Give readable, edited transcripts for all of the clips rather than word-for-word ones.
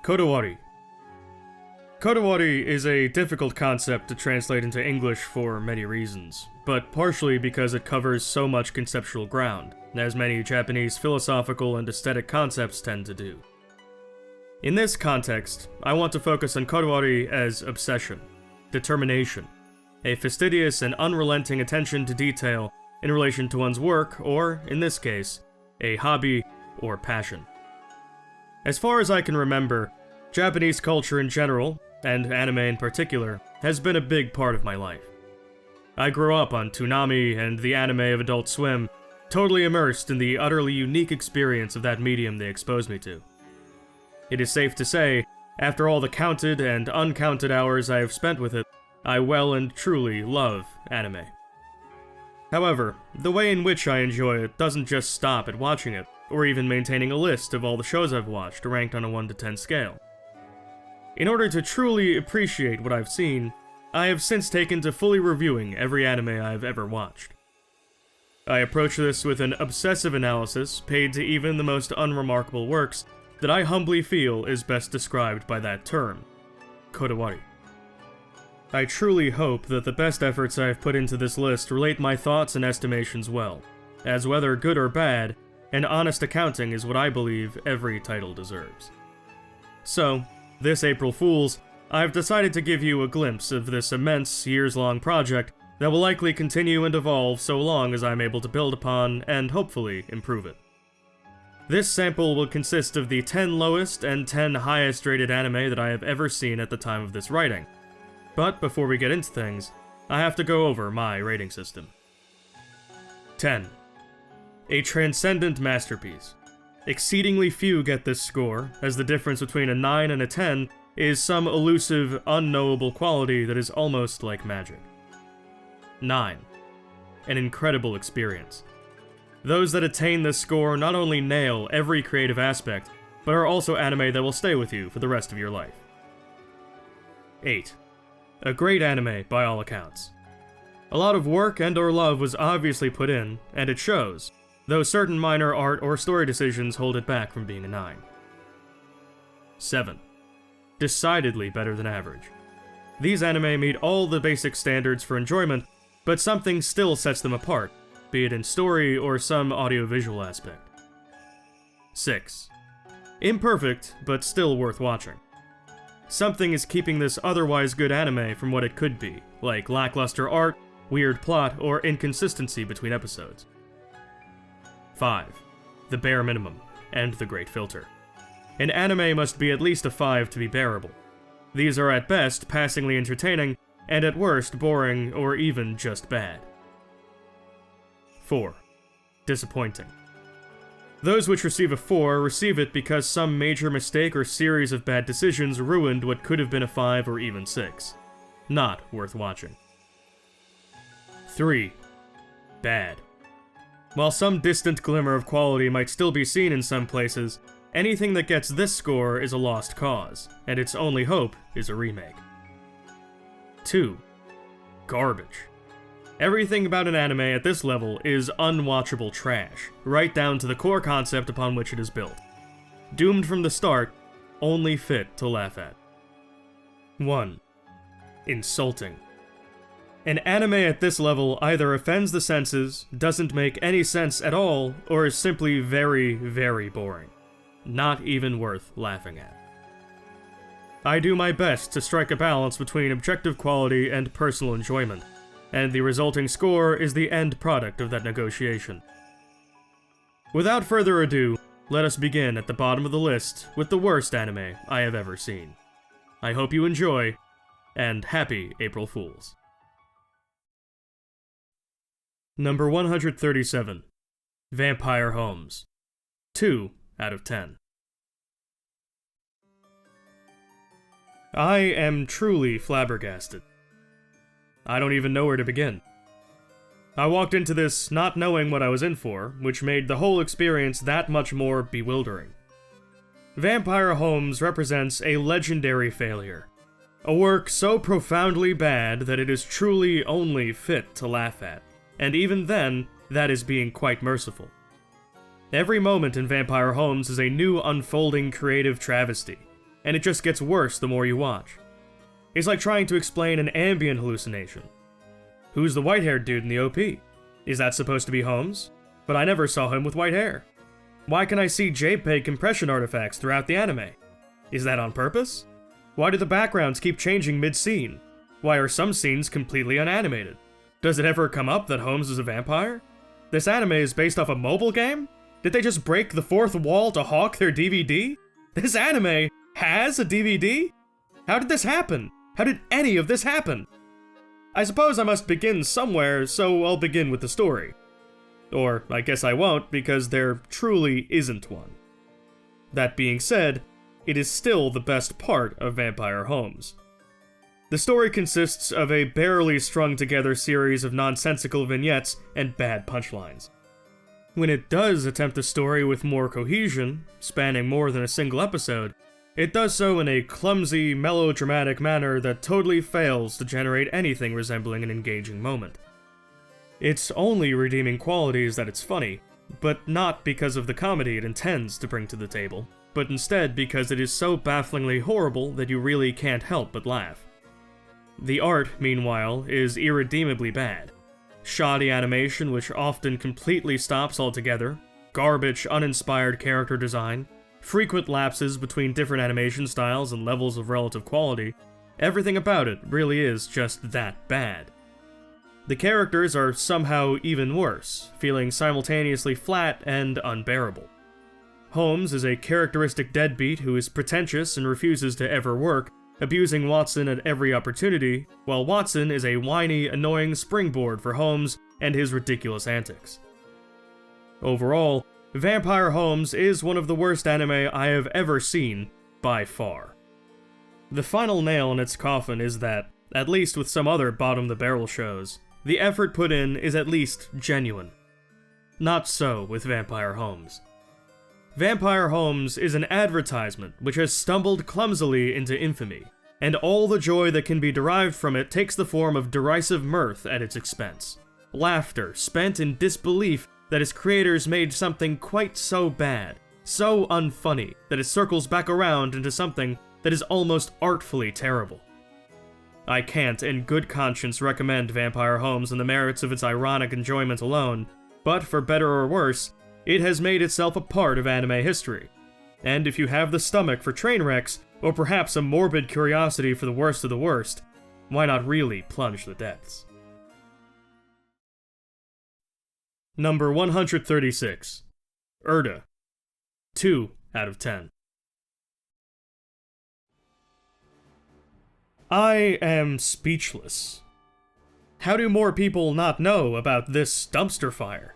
Kodawari. Kodawari is a difficult concept to translate into English for many reasons, but partially because it covers so much conceptual ground, as many Japanese philosophical and aesthetic concepts tend to do. In this context, I want to focus on Kodawari as obsession, determination, a fastidious and unrelenting attention to detail in relation to one's work, or, in this case, a hobby or passion. As far as I can remember, Japanese culture in general, and anime in particular, has been a big part of my life. I grew up on Toonami and the anime of Adult Swim, totally immersed in the utterly unique experience of that medium they exposed me to. It is safe to say, after all the counted and uncounted hours I have spent with it, I well and truly love anime. However, the way in which I enjoy it doesn't just stop at watching it, or even maintaining a list of all the shows I've watched ranked on a 1 to 10 scale. In order to truly appreciate what I've seen, I have since taken to fully reviewing every anime I've ever watched. I approach this with an obsessive analysis paid to even the most unremarkable works that I humbly feel is best described by that term, Kodawari. I truly hope that the best efforts I have put into this list relate my thoughts and estimations well, as whether good or bad, an honest accounting is what I believe every title deserves. So, this April Fool's, I've decided to give you a glimpse of this immense, years-long project that will likely continue and evolve so long as I'm able to build upon and hopefully improve it. This sample will consist of the 10 lowest and 10 highest rated anime that I have ever seen at the time of this writing. But before we get into things, I have to go over my rating system. 10. A transcendent masterpiece. Exceedingly few get this score, as the difference between a 9 and a 10 is some elusive, unknowable quality that is almost like magic. 9. An incredible experience. Those that attain this score not only nail every creative aspect, but are also anime that will stay with you for the rest of your life. 8. A great anime by all accounts. A lot of work and/or love was obviously put in, and it shows, though certain minor art or story decisions hold it back from being a 9. 7. Decidedly better than average. These anime meet all the basic standards for enjoyment, but something still sets them apart, be it in story or some audiovisual aspect. 6. Imperfect, but still worth watching. Something is keeping this otherwise good anime from what it could be, like lackluster art, weird plot, or inconsistency between episodes. 5. The bare minimum, and the great filter. An anime must be at least a 5 to be bearable. These are at best passingly entertaining, and at worst boring or even just bad. 4. Disappointing. Those which receive a 4 receive it because some major mistake or series of bad decisions ruined what could have been a 5 or even 6. Not worth watching. 3. Bad. While some distant glimmer of quality might still be seen in some places, anything that gets this score is a lost cause, and its only hope is a remake. 2. Garbage. Everything about an anime at this level is unwatchable trash, right down to the core concept upon which it is built. Doomed from the start, only fit to laugh at. 1. Insulting. An anime at this level either offends the senses, doesn't make any sense at all, or is simply very, very boring. Not even worth laughing at. I do my best to strike a balance between objective quality and personal enjoyment, and the resulting score is the end product of that negotiation. Without further ado, let us begin at the bottom of the list with the worst anime I have ever seen. I hope you enjoy, and happy April Fools. Number 137. Vampire Holmes. 2 out of 10. I am truly flabbergasted. I don't even know where to begin. I walked into this not knowing what I was in for, which made the whole experience that much more bewildering. Vampire Holmes represents a legendary failure. A work so profoundly bad that it is truly only fit to laugh at, and even then, that is being quite merciful. Every moment in Vampire Holmes is a new unfolding creative travesty, and it just gets worse the more you watch. It's like trying to explain an ambient hallucination. Who's the white-haired dude in the OP? Is that supposed to be Holmes? But I never saw him with white hair. Why can I see JPEG compression artifacts throughout the anime? Is that on purpose? Why do the backgrounds keep changing mid-scene? Why are some scenes completely unanimated? Does it ever come up that Holmes is a vampire? This anime is based off a mobile game? Did they just break the fourth wall to hawk their DVD? This anime has a DVD? How did this happen? How did any of this happen? I suppose I must begin somewhere, so I'll begin with the story. Or, I guess I won't, because there truly isn't one. That being said, it is still the best part of Vampire Holmes. The story consists of a barely strung together series of nonsensical vignettes and bad punchlines. When it does attempt a story with more cohesion, spanning more than a single episode, it does so in a clumsy, melodramatic manner that totally fails to generate anything resembling an engaging moment. Its only redeeming quality is that it's funny, but not because of the comedy it intends to bring to the table, but instead because it is so bafflingly horrible that you really can't help but laugh. The art, meanwhile, is irredeemably bad. Shoddy animation which often completely stops altogether, garbage, uninspired character design, frequent lapses between different animation styles and levels of relative quality. Everything about it really is just that bad. The characters are somehow even worse, feeling simultaneously flat and unbearable. Holmes is a characteristic deadbeat who is pretentious and refuses to ever work, abusing Watson at every opportunity, while Watson is a whiny, annoying springboard for Holmes and his ridiculous antics. Overall, Vampire Holmes is one of the worst anime I have ever seen, by far. The final nail in its coffin is that, at least with some other bottom-the-barrel shows, the effort put in is at least genuine. Not so with Vampire Holmes. Vampire Holmes is an advertisement which has stumbled clumsily into infamy, and all the joy that can be derived from it takes the form of derisive mirth at its expense. Laughter spent in disbelief that its creators made something quite so bad, so unfunny, that it circles back around into something that is almost artfully terrible. I can't, in good conscience, recommend Vampire Holmes on the merits of its ironic enjoyment alone, but for better or worse, it has made itself a part of anime history. And if you have the stomach for train wrecks, or perhaps a morbid curiosity for the worst of the worst, why not really plunge the depths? Number 136. Urda. 2 out of 10. I am speechless. How do more people not know about this dumpster fire?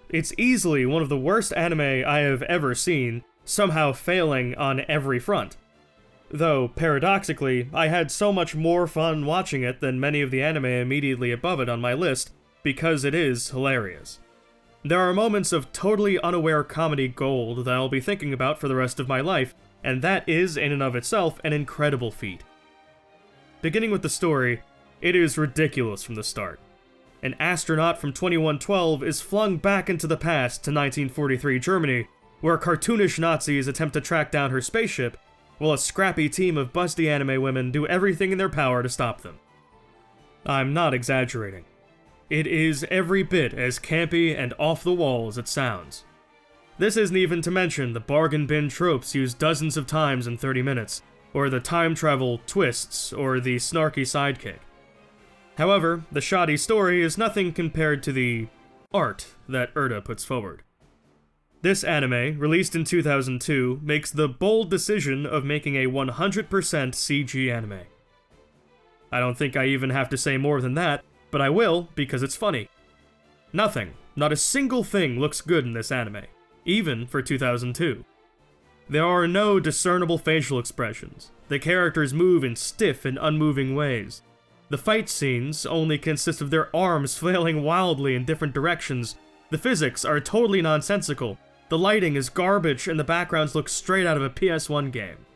It's easily one of the worst anime I have ever seen, somehow failing on every front. Though, paradoxically, I had so much more fun watching it than many of the anime immediately above it on my list, because it is hilarious. There are moments of totally unaware comedy gold that I'll be thinking about for the rest of my life, and that is, in and of itself, an incredible feat. Beginning with the story, it is ridiculous from the start. An astronaut from 2112 is flung back into the past to 1943 Germany, where cartoonish Nazis attempt to track down her spaceship, while a scrappy team of busty anime women do everything in their power to stop them. I'm not exaggerating. It is every bit as campy and off the wall as it sounds. This isn't even to mention the bargain bin tropes used dozens of times in 30 minutes, or the time travel twists, or the snarky sidekick. However, the shoddy story is nothing compared to the art that Urda puts forward. This anime, released in 2002, makes the bold decision of making a 100% CG anime. I don't think I even have to say more than that, but I will because it's funny. Nothing, not a single thing looks good in this anime, even for 2002. There are no discernible facial expressions. The characters move in stiff and unmoving ways. The fight scenes only consist of their arms flailing wildly in different directions. The physics are totally nonsensical. The lighting is garbage and the backgrounds look straight out of a PS1 game.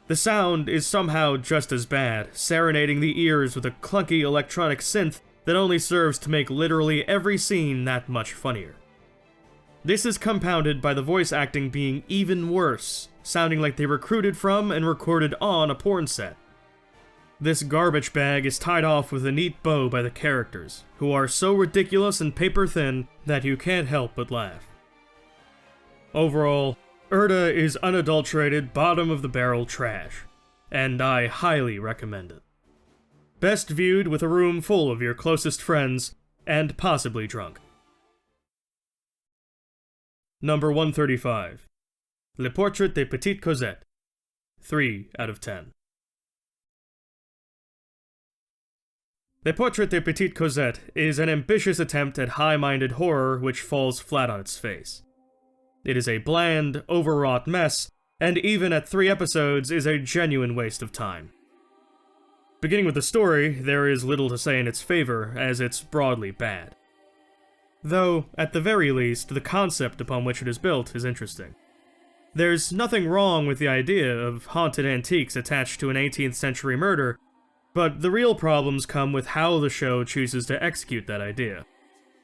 The sound is somehow just as bad, serenading the ears with a clunky electronic synth that only serves to make literally every scene that much funnier. This is compounded by the voice acting being even worse, sounding like they recruited from and recorded on a porn set. This garbage bag is tied off with a neat bow by the characters, who are so ridiculous and paper-thin that you can't help but laugh. Overall, Urda is unadulterated, bottom-of-the-barrel trash, and I highly recommend it. Best viewed with a room full of your closest friends, and possibly drunk. Number 135. Le Portrait de Petite Cossette. 3 out of 10. Le Portrait de Petite Cossette is an ambitious attempt at high-minded horror which falls flat on its face. It is a bland, overwrought mess, and even at 3 episodes is a genuine waste of time. Beginning with the story, there is little to say in its favor, as it's broadly bad. Though, at the very least, the concept upon which it is built is interesting. There's nothing wrong with the idea of haunted antiques attached to an 18th century murder, but the real problems come with how the show chooses to execute that idea.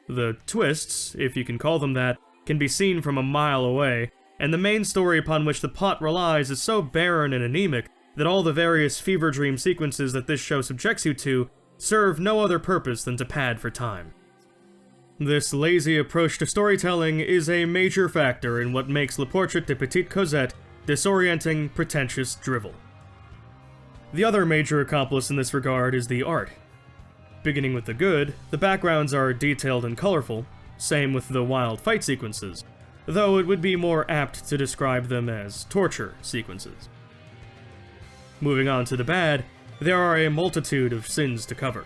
The twists, if you can call them that, can be seen from a mile away, and the main story upon which the plot relies is so barren and anemic that all the various fever dream sequences that this show subjects you to serve no other purpose than to pad for time. This lazy approach to storytelling is a major factor in what makes Le Portrait de Petite Cossette disorienting, pretentious drivel. The other major accomplice in this regard is the art. Beginning with the good, the backgrounds are detailed and colorful, same with the wild fight sequences, though it would be more apt to describe them as torture sequences. Moving on to the bad, there are a multitude of sins to cover.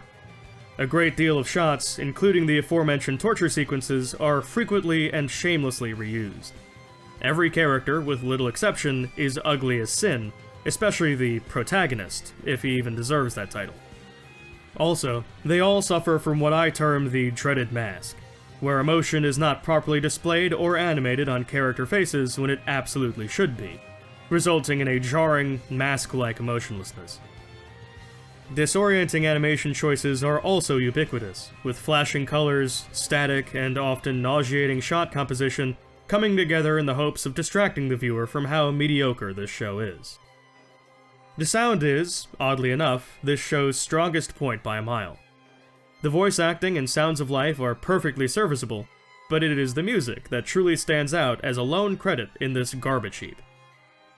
A great deal of shots, including the aforementioned torture sequences, are frequently and shamelessly reused. Every character, with little exception, is ugly as sin, especially the protagonist, if he even deserves that title. Also, they all suffer from what I term the dreaded mask, where emotion is not properly displayed or animated on character faces when it absolutely should be, resulting in a jarring, mask-like emotionlessness. Disorienting animation choices are also ubiquitous, with flashing colors, static, and often nauseating shot composition coming together in the hopes of distracting the viewer from how mediocre this show is. The sound is, oddly enough, this show's strongest point by a mile. The voice acting and sounds of life are perfectly serviceable, but it is the music that truly stands out as a lone credit in this garbage heap.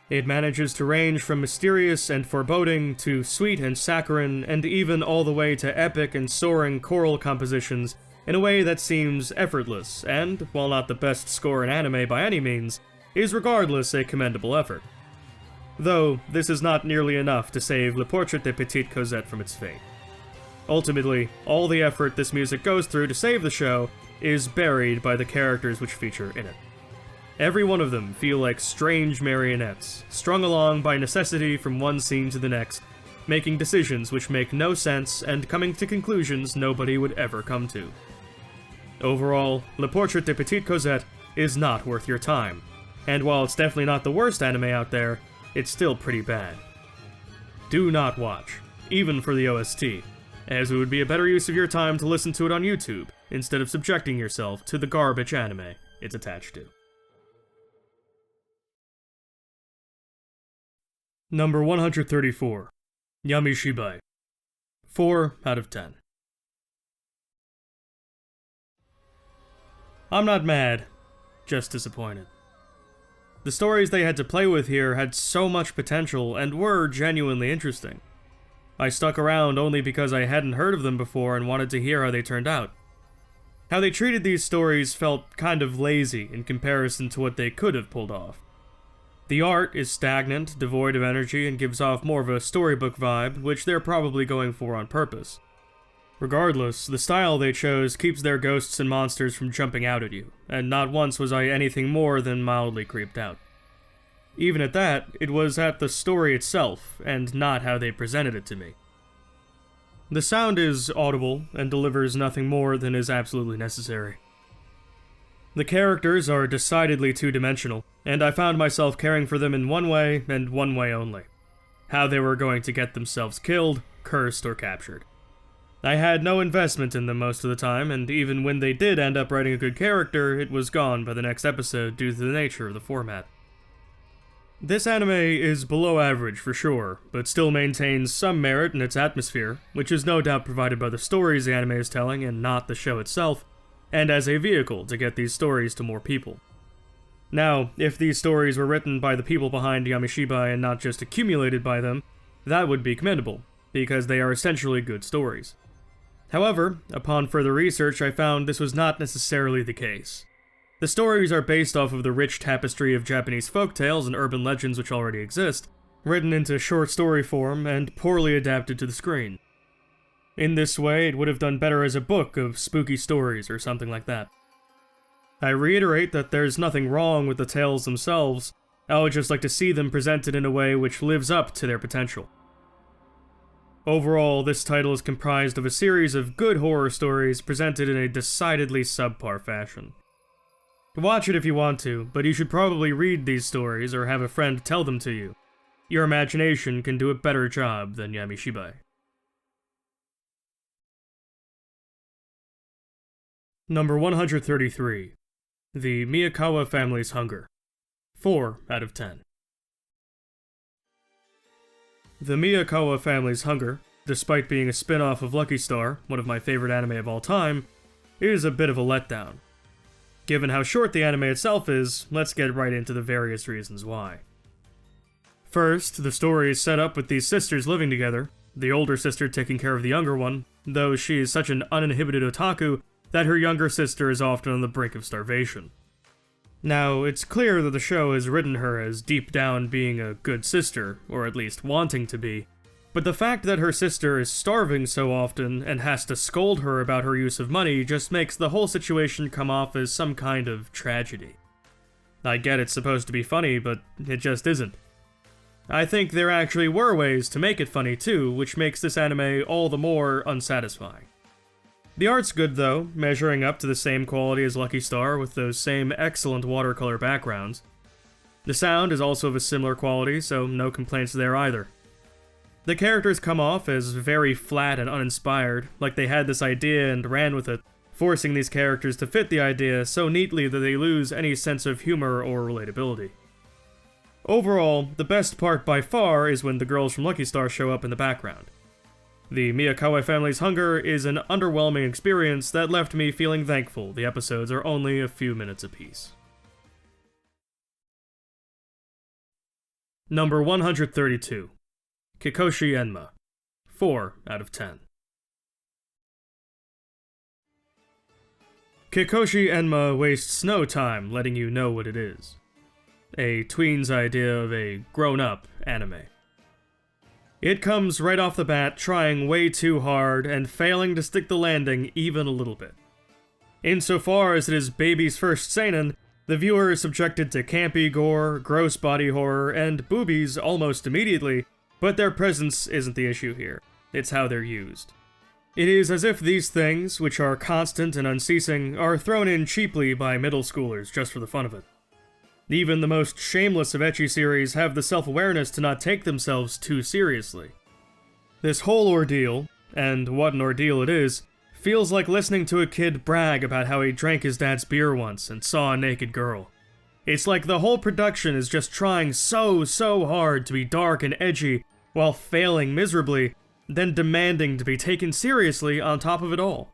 It manages to range from mysterious and foreboding to sweet and saccharine, and even all the way to epic and soaring choral compositions in a way that seems effortless and, while not the best score in anime by any means, is regardless a commendable effort. Though, this is not nearly enough to save Le Portrait de Petite Cossette from its fate. Ultimately, all the effort this music goes through to save the show is buried by the characters which feature in it. Every one of them feel like strange marionettes, strung along by necessity from one scene to the next, making decisions which make no sense and coming to conclusions nobody would ever come to. Overall, Le Portrait de Petite Cossette is not worth your time, and while it's definitely not the worst anime out there, it's still pretty bad. Do not watch, even for the OST, as it would be a better use of your time to listen to it on YouTube, instead of subjecting yourself to the garbage anime it's attached to. Number 134. Yami Shibai. 4 out of 10. I'm not mad, just disappointed. The stories they had to play with here had so much potential and were genuinely interesting. I stuck around only because I hadn't heard of them before and wanted to hear how they turned out. How they treated these stories felt kind of lazy in comparison to what they could have pulled off. The art is stagnant, devoid of energy, and gives off more of a storybook vibe, which they're probably going for on purpose. Regardless, the style they chose keeps their ghosts and monsters from jumping out at you, and not once was I anything more than mildly creeped out. Even at that, it was at the story itself, and not how they presented it to me. The sound is audible, and delivers nothing more than is absolutely necessary. The characters are decidedly two-dimensional, and I found myself caring for them in one way, and one way only. How they were going to get themselves killed, cursed, or captured. I had no investment in them most of the time, and even when they did end up writing a good character, it was gone by the next episode due to the nature of the format. This anime is below average for sure, but still maintains some merit in its atmosphere, which is no doubt provided by the stories the anime is telling and not the show itself, and as a vehicle to get these stories to more people. Now, if these stories were written by the people behind Yami Shibai and not just accumulated by them, that would be commendable, because they are essentially good stories. However, upon further research, I found this was not necessarily the case. The stories are based off of the rich tapestry of Japanese folktales and urban legends which already exist, written into short story form and poorly adapted to the screen. In this way, it would have done better as a book of spooky stories or something like that. I reiterate that there's nothing wrong with the tales themselves, I would just like to see them presented in a way which lives up to their potential. Overall, this title is comprised of a series of good horror stories presented in a decidedly subpar fashion. Watch it if you want to, but you should probably read these stories or have a friend tell them to you. Your imagination can do a better job than Yami Shibai. Number 133. The Miyakawa Family's Hunger. 4 out of 10. The Miyakawa Family's Hunger, despite being a spin-off of Lucky Star, one of my favorite anime of all time, is a bit of a letdown. Given how short the anime itself is, let's get right into the various reasons why. First, the story is set up with these sisters living together, the older sister taking care of the younger one, though she is such an uninhibited otaku that her younger sister is often on the brink of starvation. Now, it's clear that the show has written her as deep down being a good sister, or at least wanting to be, but the fact that her sister is starving so often and has to scold her about her use of money just makes the whole situation come off as some kind of tragedy. I get it's supposed to be funny, but it just isn't. I think there actually were ways to make it funny too, which makes this anime all the more unsatisfying. The art's good though, measuring up to the same quality as Lucky Star with those same excellent watercolor backgrounds. The sound is also of a similar quality, so no complaints there either. The characters come off as very flat and uninspired, like they had this idea and ran with it, forcing these characters to fit the idea so neatly that they lose any sense of humor or relatability. Overall, the best part by far is when the girls from Lucky Star show up in the background. The Miyakawa Family's Hunger is an underwhelming experience that left me feeling thankful the episodes are only a few minutes apiece. Number 132. Kikoushi Enma. 4 out of 10. Kikoushi Enma wastes no time letting you know what it is. A tween's idea of a grown-up anime. It comes right off the bat trying way too hard and failing to stick the landing even a little bit. Insofar as it is baby's first seinen, the viewer is subjected to campy gore, gross body horror, and boobies almost immediately, but their presence isn't the issue here. It's how they're used. It is as if these things, which are constant and unceasing, are thrown in cheaply by middle schoolers just for the fun of it. Even the most shameless of ecchi series have the self-awareness to not take themselves too seriously. This whole ordeal, and what an ordeal it is, feels like listening to a kid brag about how he drank his dad's beer once and saw a naked girl. It's like the whole production is just trying so hard to be dark and edgy while failing miserably, then demanding to be taken seriously on top of it all.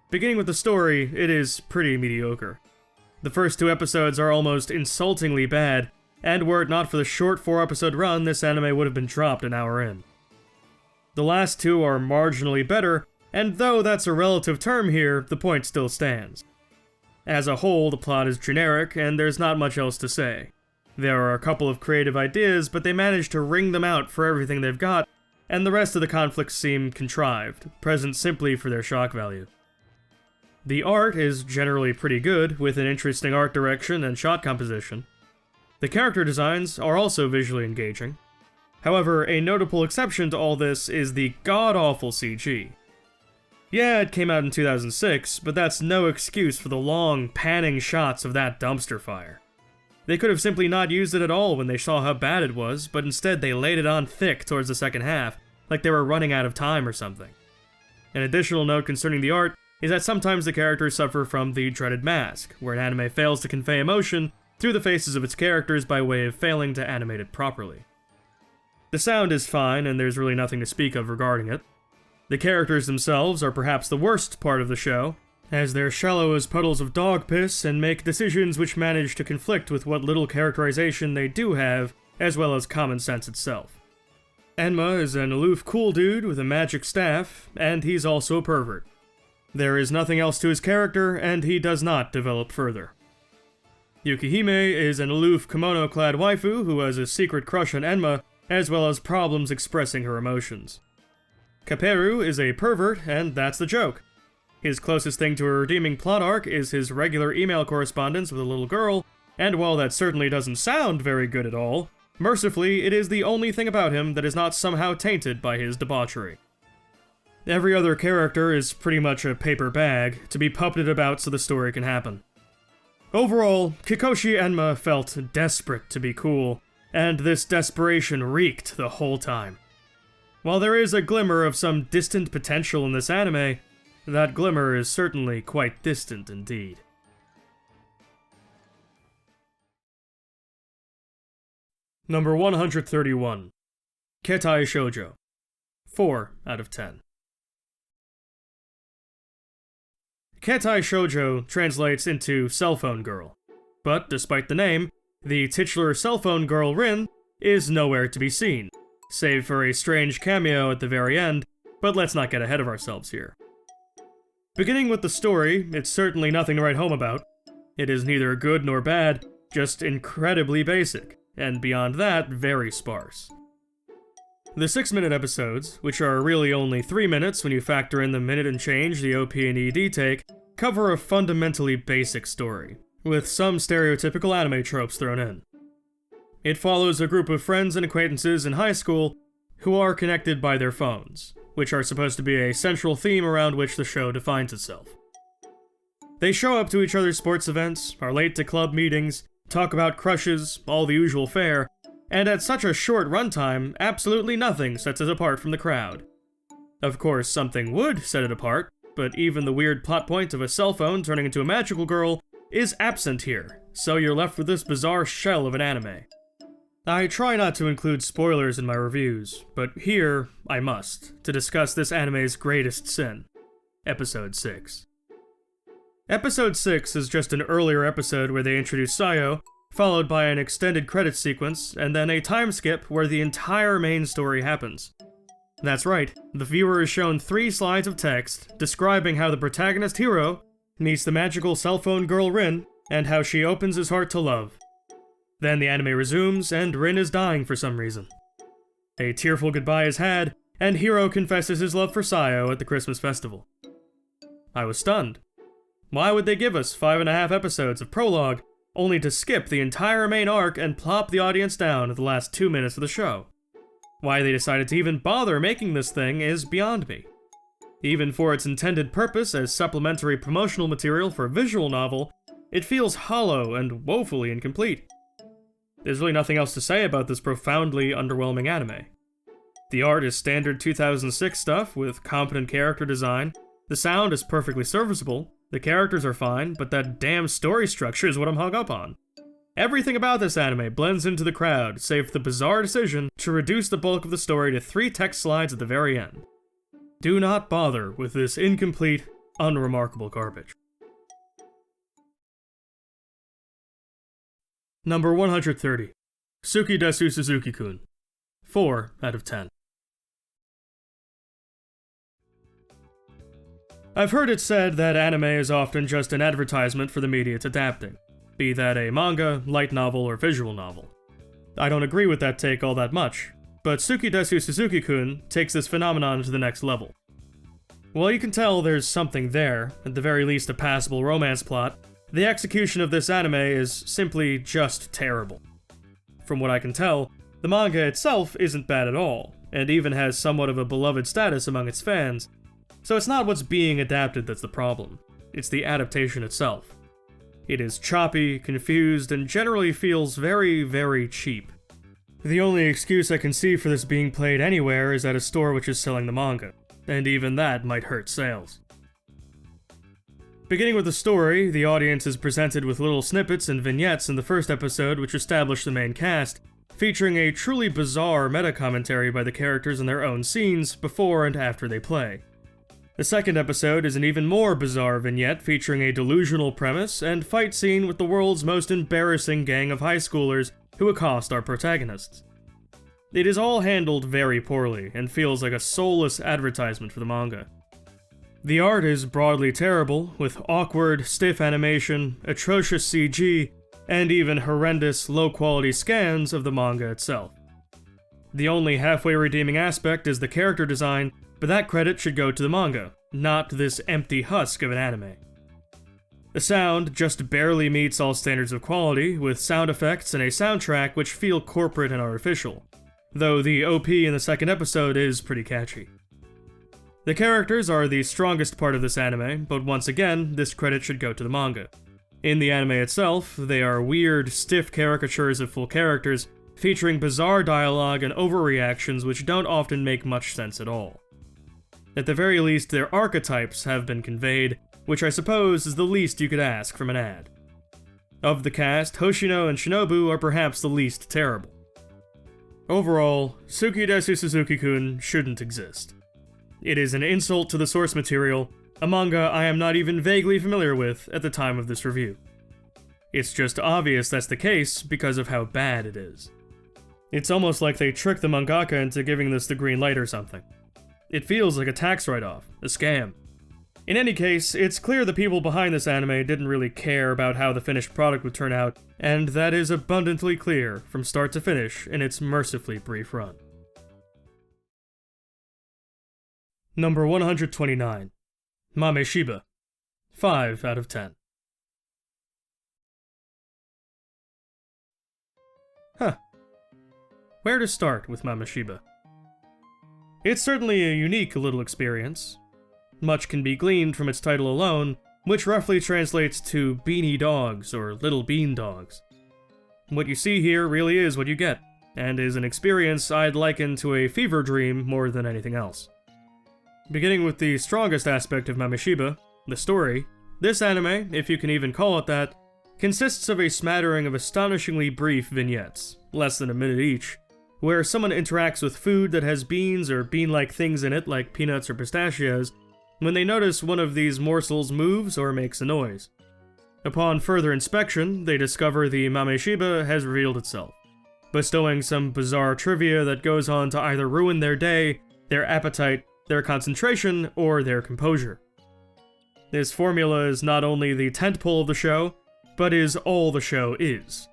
Beginning with the story, it is pretty mediocre. The first 2 episodes are almost insultingly bad, and were it not for the short 4-episode run, this anime would have been dropped an hour in. The last 2 are marginally better, and though that's a relative term here, the point still stands. As a whole, the plot is generic, and there's not much else to say. There are a couple of creative ideas, but they manage to wring them out for everything they've got, and the rest of the conflicts seem contrived, present simply for their shock value. The art is generally pretty good, with an interesting art direction and shot composition. The character designs are also visually engaging. However, a notable exception to all this is the god-awful CG. Yeah, it came out in 2006, but that's no excuse for the long, panning shots of that dumpster fire. They could have simply not used it at all when they saw how bad it was, but instead they laid it on thick towards the second half, like they were running out of time or something. An additional note concerning the art is that sometimes the characters suffer from the dreaded mask, where an anime fails to convey emotion through the faces of its characters by way of failing to animate it properly. The sound is fine, and there's really nothing to speak of regarding it. The characters themselves are perhaps the worst part of the show, as they're shallow as puddles of dog piss and make decisions which manage to conflict with what little characterization they do have, as well as common sense itself. Enma is an aloof cool dude with a magic staff, and he's also a pervert. There is nothing else to his character, and he does not develop further. Yukihime is an aloof kimono-clad waifu who has a secret crush on Enma, as well as problems expressing her emotions. Kaperu is a pervert, and that's the joke. His closest thing to a redeeming plot arc is his regular email correspondence with a little girl, and while that certainly doesn't sound very good at all, mercifully, it is the only thing about him that is not somehow tainted by his debauchery. Every other character is pretty much a paper bag to be puppeted about so the story can happen. Overall, Kikoushi Enma felt desperate to be cool, and this desperation reeked the whole time. While there is a glimmer of some distant potential in this anime, that glimmer is certainly quite distant indeed. Number 131. Keitai Shoujo. 4 out of 10. Keitai Shoujo translates into cell phone girl, but despite the name, the titular cell phone girl Rin is nowhere to be seen, save for a strange cameo at the very end, but let's not get ahead of ourselves here. Beginning with the story, it's certainly nothing to write home about. It is neither good nor bad, just incredibly basic, and beyond that, very sparse. The 6-minute episodes, which are really only 3 minutes when you factor in the minute and change the OP and ED take, cover a fundamentally basic story, with some stereotypical anime tropes thrown in. It follows a group of friends and acquaintances in high school who are connected by their phones, which are supposed to be a central theme around which the show defines itself. They show up to each other's sports events, are late to club meetings, talk about crushes, all the usual fare, and at such a short runtime, absolutely nothing sets it apart from the crowd. Of course, something would set it apart, but even the weird plot point of a cell phone turning into a magical girl is absent here, so you're left with this bizarre shell of an anime. I try not to include spoilers in my reviews, but here I must, to discuss this anime's greatest sin, Episode 6. Episode 6 is just an earlier episode where they introduce Sayo, followed by an extended credits sequence, and then a time skip where the entire main story happens. That's right, the viewer is shown 3 slides of text describing how the protagonist hero meets the magical cell phone girl Rin, and how she opens his heart to love. Then the anime resumes, and Rin is dying for some reason. A tearful goodbye is had, and Hiro confesses his love for Sayo at the Christmas festival. I was stunned. Why would they give us 5.5 episodes of prologue, only to skip the entire main arc and plop the audience down at the last 2 minutes of the show? Why they decided to even bother making this thing is beyond me. Even for its intended purpose as supplementary promotional material for a visual novel, it feels hollow and woefully incomplete. There's really nothing else to say about this profoundly underwhelming anime. The art is standard 2006 stuff with competent character design, the sound is perfectly serviceable, the characters are fine, but that damn story structure is what I'm hung up on. Everything about this anime blends into the crowd, save for the bizarre decision to reduce the bulk of the story to 3 text slides at the very end. Do not bother with this incomplete, unremarkable garbage. Number 130. Suki Desu Suzuki-kun. 4 out of 10. I've heard it said that anime is often just an advertisement for the media it's adapting, be that a manga, light novel, or visual novel. I don't agree with that take all that much, but Suki Desu Suzuki-kun takes this phenomenon to the next level. While you can tell there's something there, at the very least a passable romance plot, the execution of this anime is simply just terrible. From what I can tell, the manga itself isn't bad at all, and even has somewhat of a beloved status among its fans, so it's not what's being adapted that's the problem, it's the adaptation itself. It is choppy, confused, and generally feels very, very cheap. The only excuse I can see for this being played anywhere is at a store which is selling the manga. and even that might hurt sales. Beginning with the story, the audience is presented with little snippets and vignettes in the first episode which establish the main cast, featuring a truly bizarre meta-commentary by the characters in their own scenes before and after they play. The second episode is an even more bizarre vignette featuring a delusional premise and fight scene with the world's most embarrassing gang of high schoolers who accost our protagonists. It is all handled very poorly and feels like a soulless advertisement for the manga. The art is broadly terrible, with awkward, stiff animation, atrocious CG, and even horrendous, low-quality scans of the manga itself. The only halfway redeeming aspect is the character design, but that credit should go to the manga, not this empty husk of an anime. The sound just barely meets all standards of quality, with sound effects and a soundtrack which feel corporate and artificial, though the OP in the second episode is pretty catchy. The characters are the strongest part of this anime, but once again, this credit should go to the manga. In the anime itself, they are weird, stiff caricatures of full characters, featuring bizarre dialogue and overreactions which don't often make much sense at all. At the very least, their archetypes have been conveyed, which I suppose is the least you could ask from an ad. Of the cast, Hoshino and Shinobu are perhaps the least terrible. Overall, Suki Desu Suzuki-kun shouldn't exist. It is an insult to the source material, a manga I am not even vaguely familiar with at the time of this review. It's just obvious that's the case because of how bad it is. It's almost like they tricked the mangaka into giving this the green light or something. It feels like a tax write-off, a scam. In any case, it's clear the people behind this anime didn't really care about how the finished product would turn out, and that is abundantly clear from start to finish in its mercifully brief run. Number 129. Mameshiba. 5 out of 10. Where to start with Mameshiba? It's certainly a unique little experience. Much can be gleaned from its title alone, which roughly translates to beanie dogs or little bean dogs. What you see here really is what you get, and is an experience I'd liken to a fever dream more than anything else. Beginning with the strongest aspect of Mameshiba, the story, this anime, if you can even call it that, consists of a smattering of astonishingly brief vignettes, less than a minute each, where someone interacts with food that has beans or bean-like things in it like peanuts or pistachios, when they notice one of these morsels moves or makes a noise. Upon further inspection, they discover the Mameshiba has revealed itself, bestowing some bizarre trivia that goes on to either ruin their day, their appetite, their concentration, or their composure. This formula is not only the tentpole of the show, but is all the show is.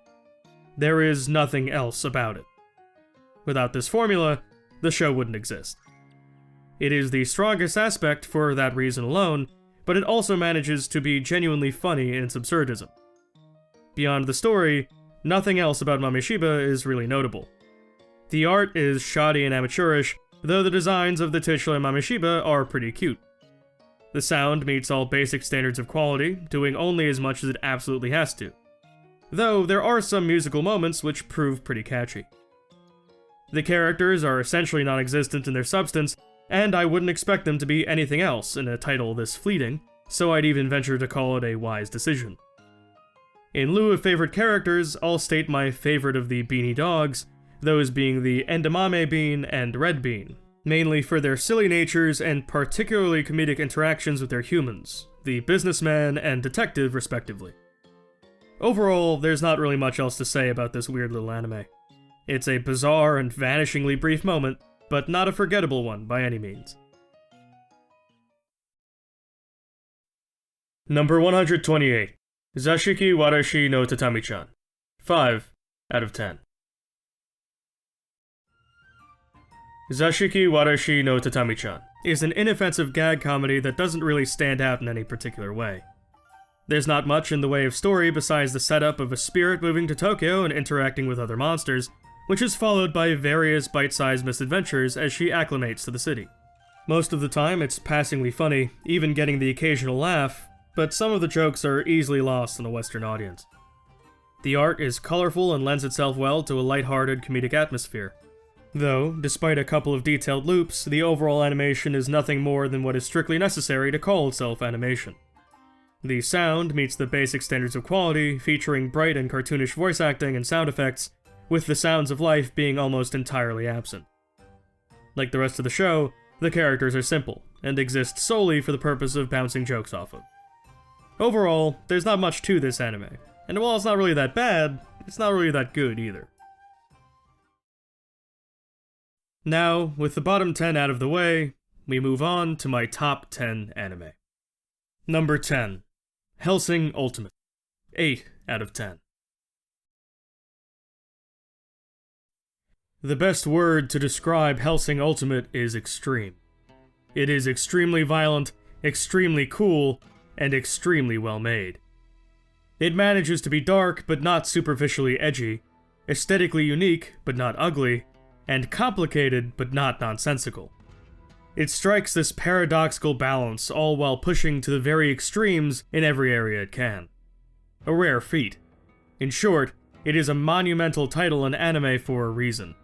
There is nothing else about it. Without this formula, the show wouldn't exist. It is the strongest aspect for that reason alone, but it also manages to be genuinely funny in its absurdism. Beyond the story, nothing else about Mameshiba is really notable. The art is shoddy and amateurish, though the designs of the titular Mameshiba are pretty cute. The sound meets all basic standards of quality, doing only as much as it absolutely has to. Though there are some musical moments which prove pretty catchy. The characters are essentially non-existent in their substance, and I wouldn't expect them to be anything else in a title this fleeting, so I'd even venture to call it a wise decision. In lieu of favorite characters, I'll state my favorite of the beanie dogs, those being the Edamame bean and red bean, mainly for their silly natures and particularly comedic interactions with their humans, the businessman and detective respectively. Overall, there's not really much else to say about this weird little anime. It's a bizarre and vanishingly brief moment, but not a forgettable one by any means. Number 128. Zashiki-Warashi no Tatami-chan. 5 out of 10. Zashiki-Warashi no Tatami-chan is an inoffensive gag comedy that doesn't really stand out in any particular way. There's not much in the way of story besides the setup of a spirit moving to Tokyo and interacting with other monsters, which is followed by various bite-sized misadventures as she acclimates to the city. Most of the time it's passingly funny, even getting the occasional laugh, but some of the jokes are easily lost in a Western audience. The art is colorful and lends itself well to a lighthearted comedic atmosphere. Though, despite a couple of detailed loops, the overall animation is nothing more than what is strictly necessary to call itself animation. The sound meets the basic standards of quality, featuring bright and cartoonish voice acting and sound effects, with the sounds of life being almost entirely absent. Like the rest of the show, the characters are simple, and exist solely for the purpose of bouncing jokes off of. Overall, there's not much to this anime, and while it's not really that bad, it's not really that good either. Now, with the bottom 10 out of the way, we move on to my top 10 anime. Number 10. Hellsing Ultimate. 8 out of 10. The best word to describe Hellsing Ultimate is extreme. It is extremely violent, extremely cool, and extremely well made. It manages to be dark but not superficially edgy, aesthetically unique but not ugly, and complicated but not nonsensical. It strikes this paradoxical balance, all while pushing to the very extremes in every area it can. A rare feat. In short, it is a monumental title in anime for a reason.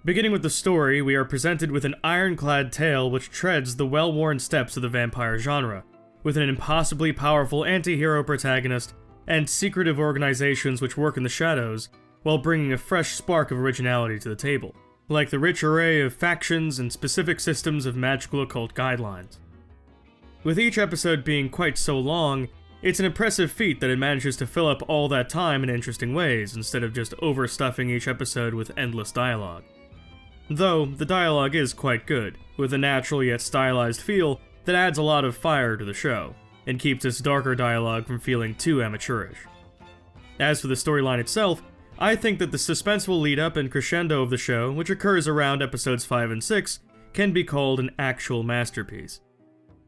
Beginning with the story, we are presented with an ironclad tale which treads the well-worn steps of the vampire genre, with an impossibly powerful anti-hero protagonist and secretive organizations which work in the shadows, while bringing a fresh spark of originality to the table, like the rich array of factions and specific systems of magical occult guidelines. With each episode being quite so long, it's an impressive feat that it manages to fill up all that time in interesting ways, instead of just overstuffing each episode with endless dialogue. Though, the dialogue is quite good, with a natural yet stylized feel that adds a lot of fire to the show, and keeps its darker dialogue from feeling too amateurish. As for the storyline itself, I think that the suspenseful lead-up and crescendo of the show, which occurs around episodes 5 and 6, can be called an actual masterpiece.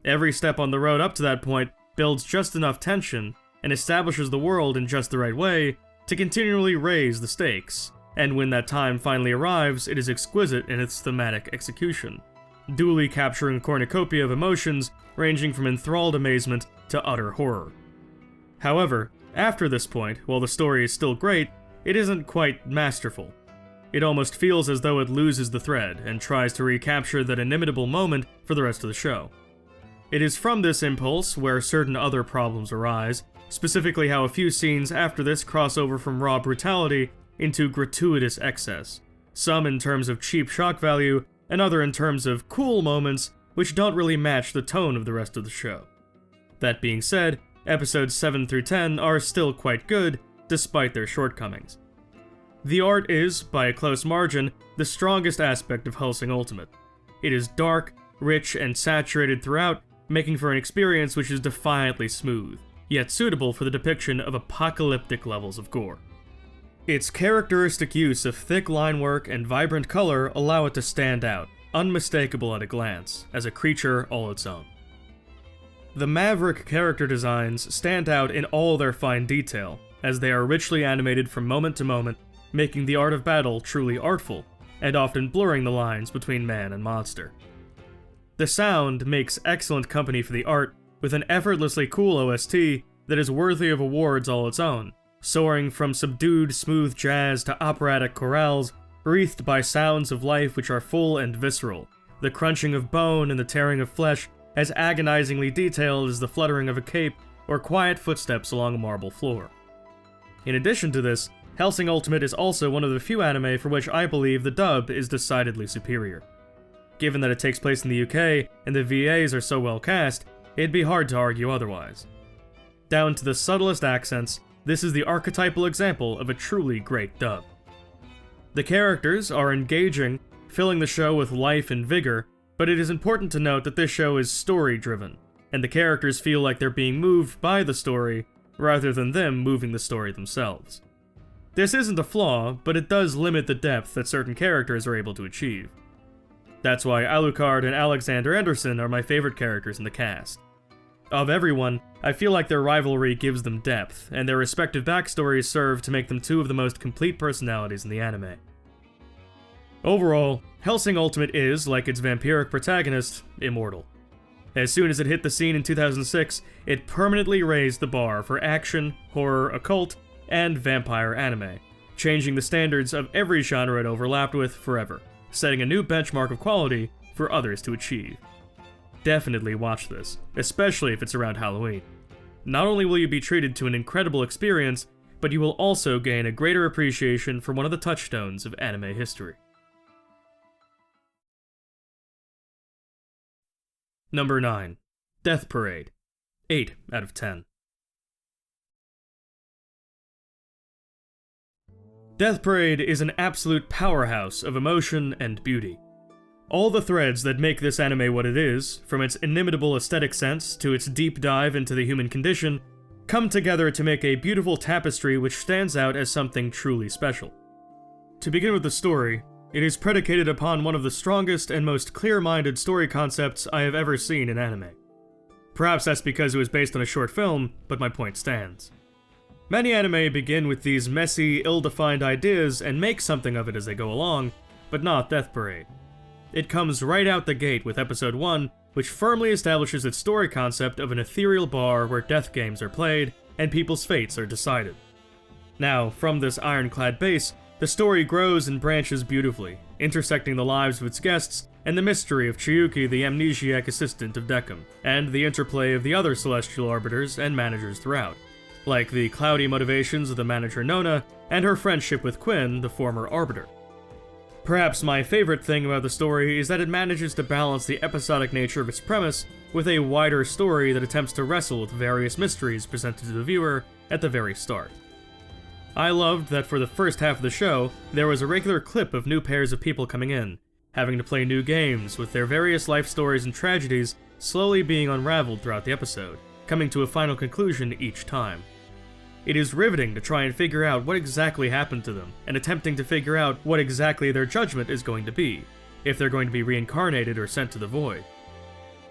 Every step on the road up to that point builds just enough tension, and establishes the world in just the right way to continually raise the stakes, and when that time finally arrives, it is exquisite in its thematic execution, duly capturing a cornucopia of emotions ranging from enthralled amazement to utter horror. However, after this point, while the story is still great, it isn't quite masterful. It almost feels as though it loses the thread and tries to recapture that inimitable moment for the rest of the show. It is from this impulse where certain other problems arise, specifically how a few scenes after this cross over from raw brutality into gratuitous excess, some in terms of cheap shock value, and other in terms of cool moments which don't really match the tone of the rest of the show. That being said, episodes 7 through 10 are still quite good, despite their shortcomings. The art is, by a close margin, the strongest aspect of Hellsing Ultimate. It is dark, rich, and saturated throughout, making for an experience which is defiantly smooth, yet suitable for the depiction of apocalyptic levels of gore. Its characteristic use of thick line work and vibrant color allow it to stand out, unmistakable at a glance, as a creature all its own. The maverick character designs stand out in all their fine detail, as they are richly animated from moment to moment, making the art of battle truly artful, and often blurring the lines between man and monster. The sound makes excellent company for the art, with an effortlessly cool OST that is worthy of awards all its own, soaring from subdued smooth jazz to operatic chorales, wreathed by sounds of life which are full and visceral, the crunching of bone and the tearing of flesh as agonizingly detailed as the fluttering of a cape or quiet footsteps along a marble floor. In addition to this, Hellsing Ultimate is also one of the few anime for which I believe the dub is decidedly superior. Given that it takes place in the UK and the VAs are so well cast, it'd be hard to argue otherwise. Down to the subtlest accents, this is the archetypal example of a truly great dub. The characters are engaging, filling the show with life and vigor, but it is important to note that this show is story-driven, and the characters feel like they're being moved by the story, rather than them moving the story themselves. This isn't a flaw, but it does limit the depth that certain characters are able to achieve. That's why Alucard and Alexander Anderson are my favorite characters in the cast. Of everyone, I feel like their rivalry gives them depth, and their respective backstories serve to make them two of the most complete personalities in the anime. Overall, Hellsing Ultimate is, like its vampiric protagonist, immortal. As soon as it hit the scene in 2006, it permanently raised the bar for action, horror, occult, and vampire anime, changing the standards of every genre it overlapped with forever, setting a new benchmark of quality for others to achieve. Definitely watch this, especially if it's around Halloween. Not only will you be treated to an incredible experience, but you will also gain a greater appreciation for one of the touchstones of anime history. Number 9. Death Parade. 8 out of 10. Death Parade is an absolute powerhouse of emotion and beauty. All the threads that make this anime what it is, from its inimitable aesthetic sense to its deep dive into the human condition, come together to make a beautiful tapestry which stands out as something truly special. To begin with the story, it is predicated upon one of the strongest and most clear-minded story concepts I have ever seen in anime. Perhaps that's because it was based on a short film, but my point stands. Many anime begin with these messy, ill-defined ideas and make something of it as they go along, but not Death Parade. It comes right out the gate with episode 1, which firmly establishes its story concept of an ethereal bar where death games are played and people's fates are decided. Now, from this ironclad base, the story grows and branches beautifully, intersecting the lives of its guests and the mystery of Chiyuki, the amnesiac assistant of Decim, and the interplay of the other celestial arbiters and managers throughout, like the cloudy motivations of the manager Nona and her friendship with Quinn, the former arbiter. Perhaps my favorite thing about the story is that it manages to balance the episodic nature of its premise with a wider story that attempts to wrestle with various mysteries presented to the viewer at the very start. I loved that for the first half of the show, there was a regular clip of new pairs of people coming in, having to play new games with their various life stories and tragedies slowly being unraveled throughout the episode, coming to a final conclusion each time. It is riveting to try and figure out what exactly happened to them, and attempting to figure out what exactly their judgment is going to be, if they're going to be reincarnated or sent to the void.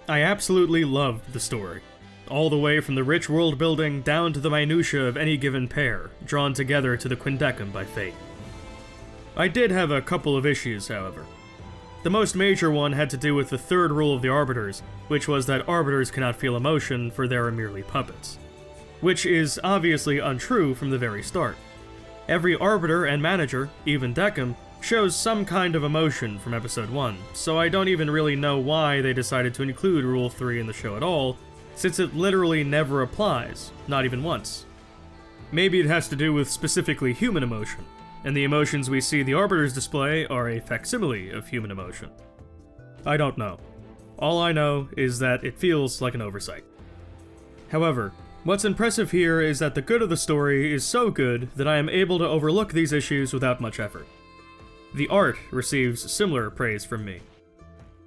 I absolutely loved the story, all the way from the rich world building down to the minutiae of any given pair, drawn together to the quindecim by fate. I did have a couple of issues, however. The most major one had to do with the third rule of the Arbiters, which was that Arbiters cannot feel emotion, for they are merely puppets. Which is obviously untrue from the very start. Every Arbiter and Manager, even Decim, shows some kind of emotion from episode 1, so I don't even really know why they decided to include Rule 3 in the show at all, since it literally never applies, not even once. Maybe it has to do with specifically human emotion, and the emotions we see the Arbiters display are a facsimile of human emotion. I don't know. All I know is that it feels like an oversight. However, what's impressive here is that the good of the story is so good that I am able to overlook these issues without much effort. The art receives similar praise from me.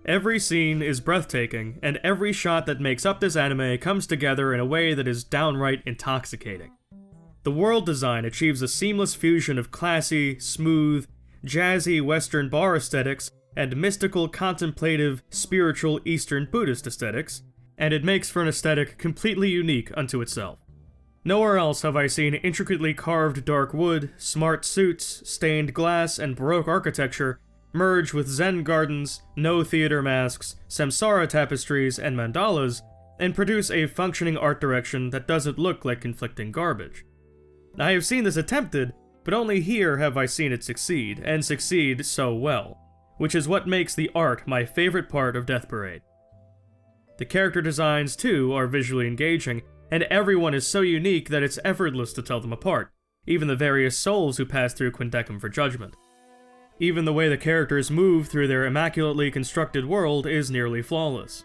Every scene is breathtaking, and every shot that makes up this anime comes together in a way that is downright intoxicating. The world design achieves a seamless fusion of classy, smooth, jazzy Western bar aesthetics and mystical, contemplative, spiritual Eastern Buddhist aesthetics, and it makes for an aesthetic completely unique unto itself. Nowhere else have I seen intricately carved dark wood, smart suits, stained glass, and Baroque architecture merge with Zen gardens, no theater masks, samsara tapestries, and mandalas, and produce a functioning art direction that doesn't look like conflicting garbage. I have seen this attempted, but only here have I seen it succeed, and succeed so well, which is what makes the art my favorite part of Death Parade. The character designs, too, are visually engaging, and everyone is so unique that it's effortless to tell them apart, even the various souls who pass through Quindecim for judgment. Even the way the characters move through their immaculately constructed world is nearly flawless.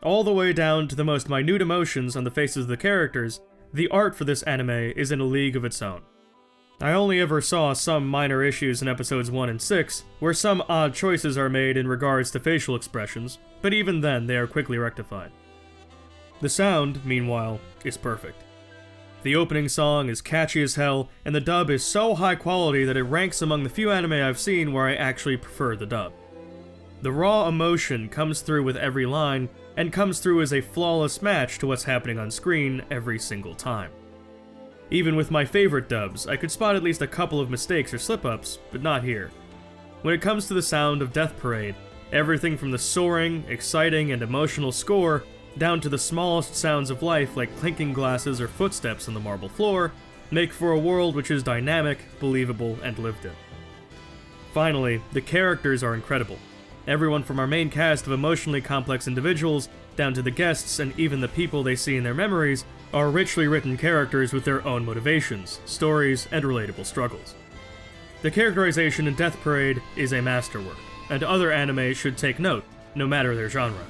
All the way down to the most minute emotions on the faces of the characters, the art for this anime is in a league of its own. I only ever saw some minor issues in episodes 1 and 6, where some odd choices are made in regards to facial expressions, but even then they are quickly rectified. The sound, meanwhile, is perfect. The opening song is catchy as hell, and the dub is so high quality that it ranks among the few anime I've seen where I actually prefer the dub. The raw emotion comes through with every line, and comes through as a flawless match to what's happening on screen every single time. Even with my favorite dubs, I could spot at least a couple of mistakes or slip-ups, but not here. When it comes to the sound of Death Parade, everything from the soaring, exciting, and emotional score down to the smallest sounds of life like clinking glasses or footsteps on the marble floor, make for a world which is dynamic, believable, and lived in. Finally, the characters are incredible. Everyone from our main cast of emotionally complex individuals, down to the guests and even the people they see in their memories, are richly written characters with their own motivations, stories, and relatable struggles. The characterization in Death Parade is a masterwork, and other anime should take note, no matter their genre.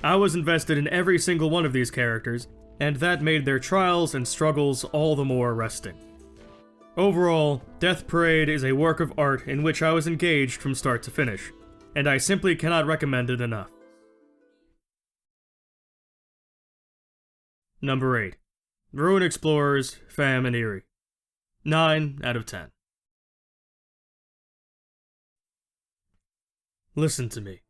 I was invested in every single one of these characters, and that made their trials and struggles all the more arresting. Overall, Death Parade is a work of art in which I was engaged from start to finish, and I simply cannot recommend it enough. Number 8. Ruin Explorers, Fam and Ihrie. 9 out of 10. Listen to me.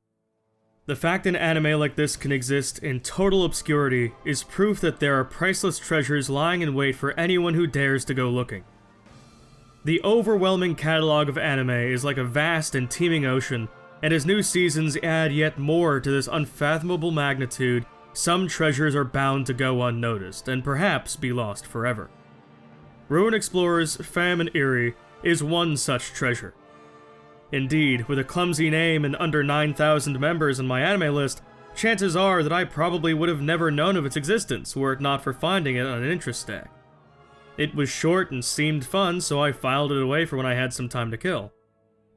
The fact an anime like this can exist in total obscurity is proof that there are priceless treasures lying in wait for anyone who dares to go looking. The overwhelming catalog of anime is like a vast and teeming ocean, and as new seasons add yet more to this unfathomable magnitude, some treasures are bound to go unnoticed, and perhaps be lost forever. Ruin Explorers, Fam and Ihrie is one such treasure. Indeed, with a clumsy name and under 9,000 members on my anime list, chances are that I probably would have never known of its existence were it not for finding it on an interest stack. It was short and seemed fun, so I filed it away for when I had some time to kill.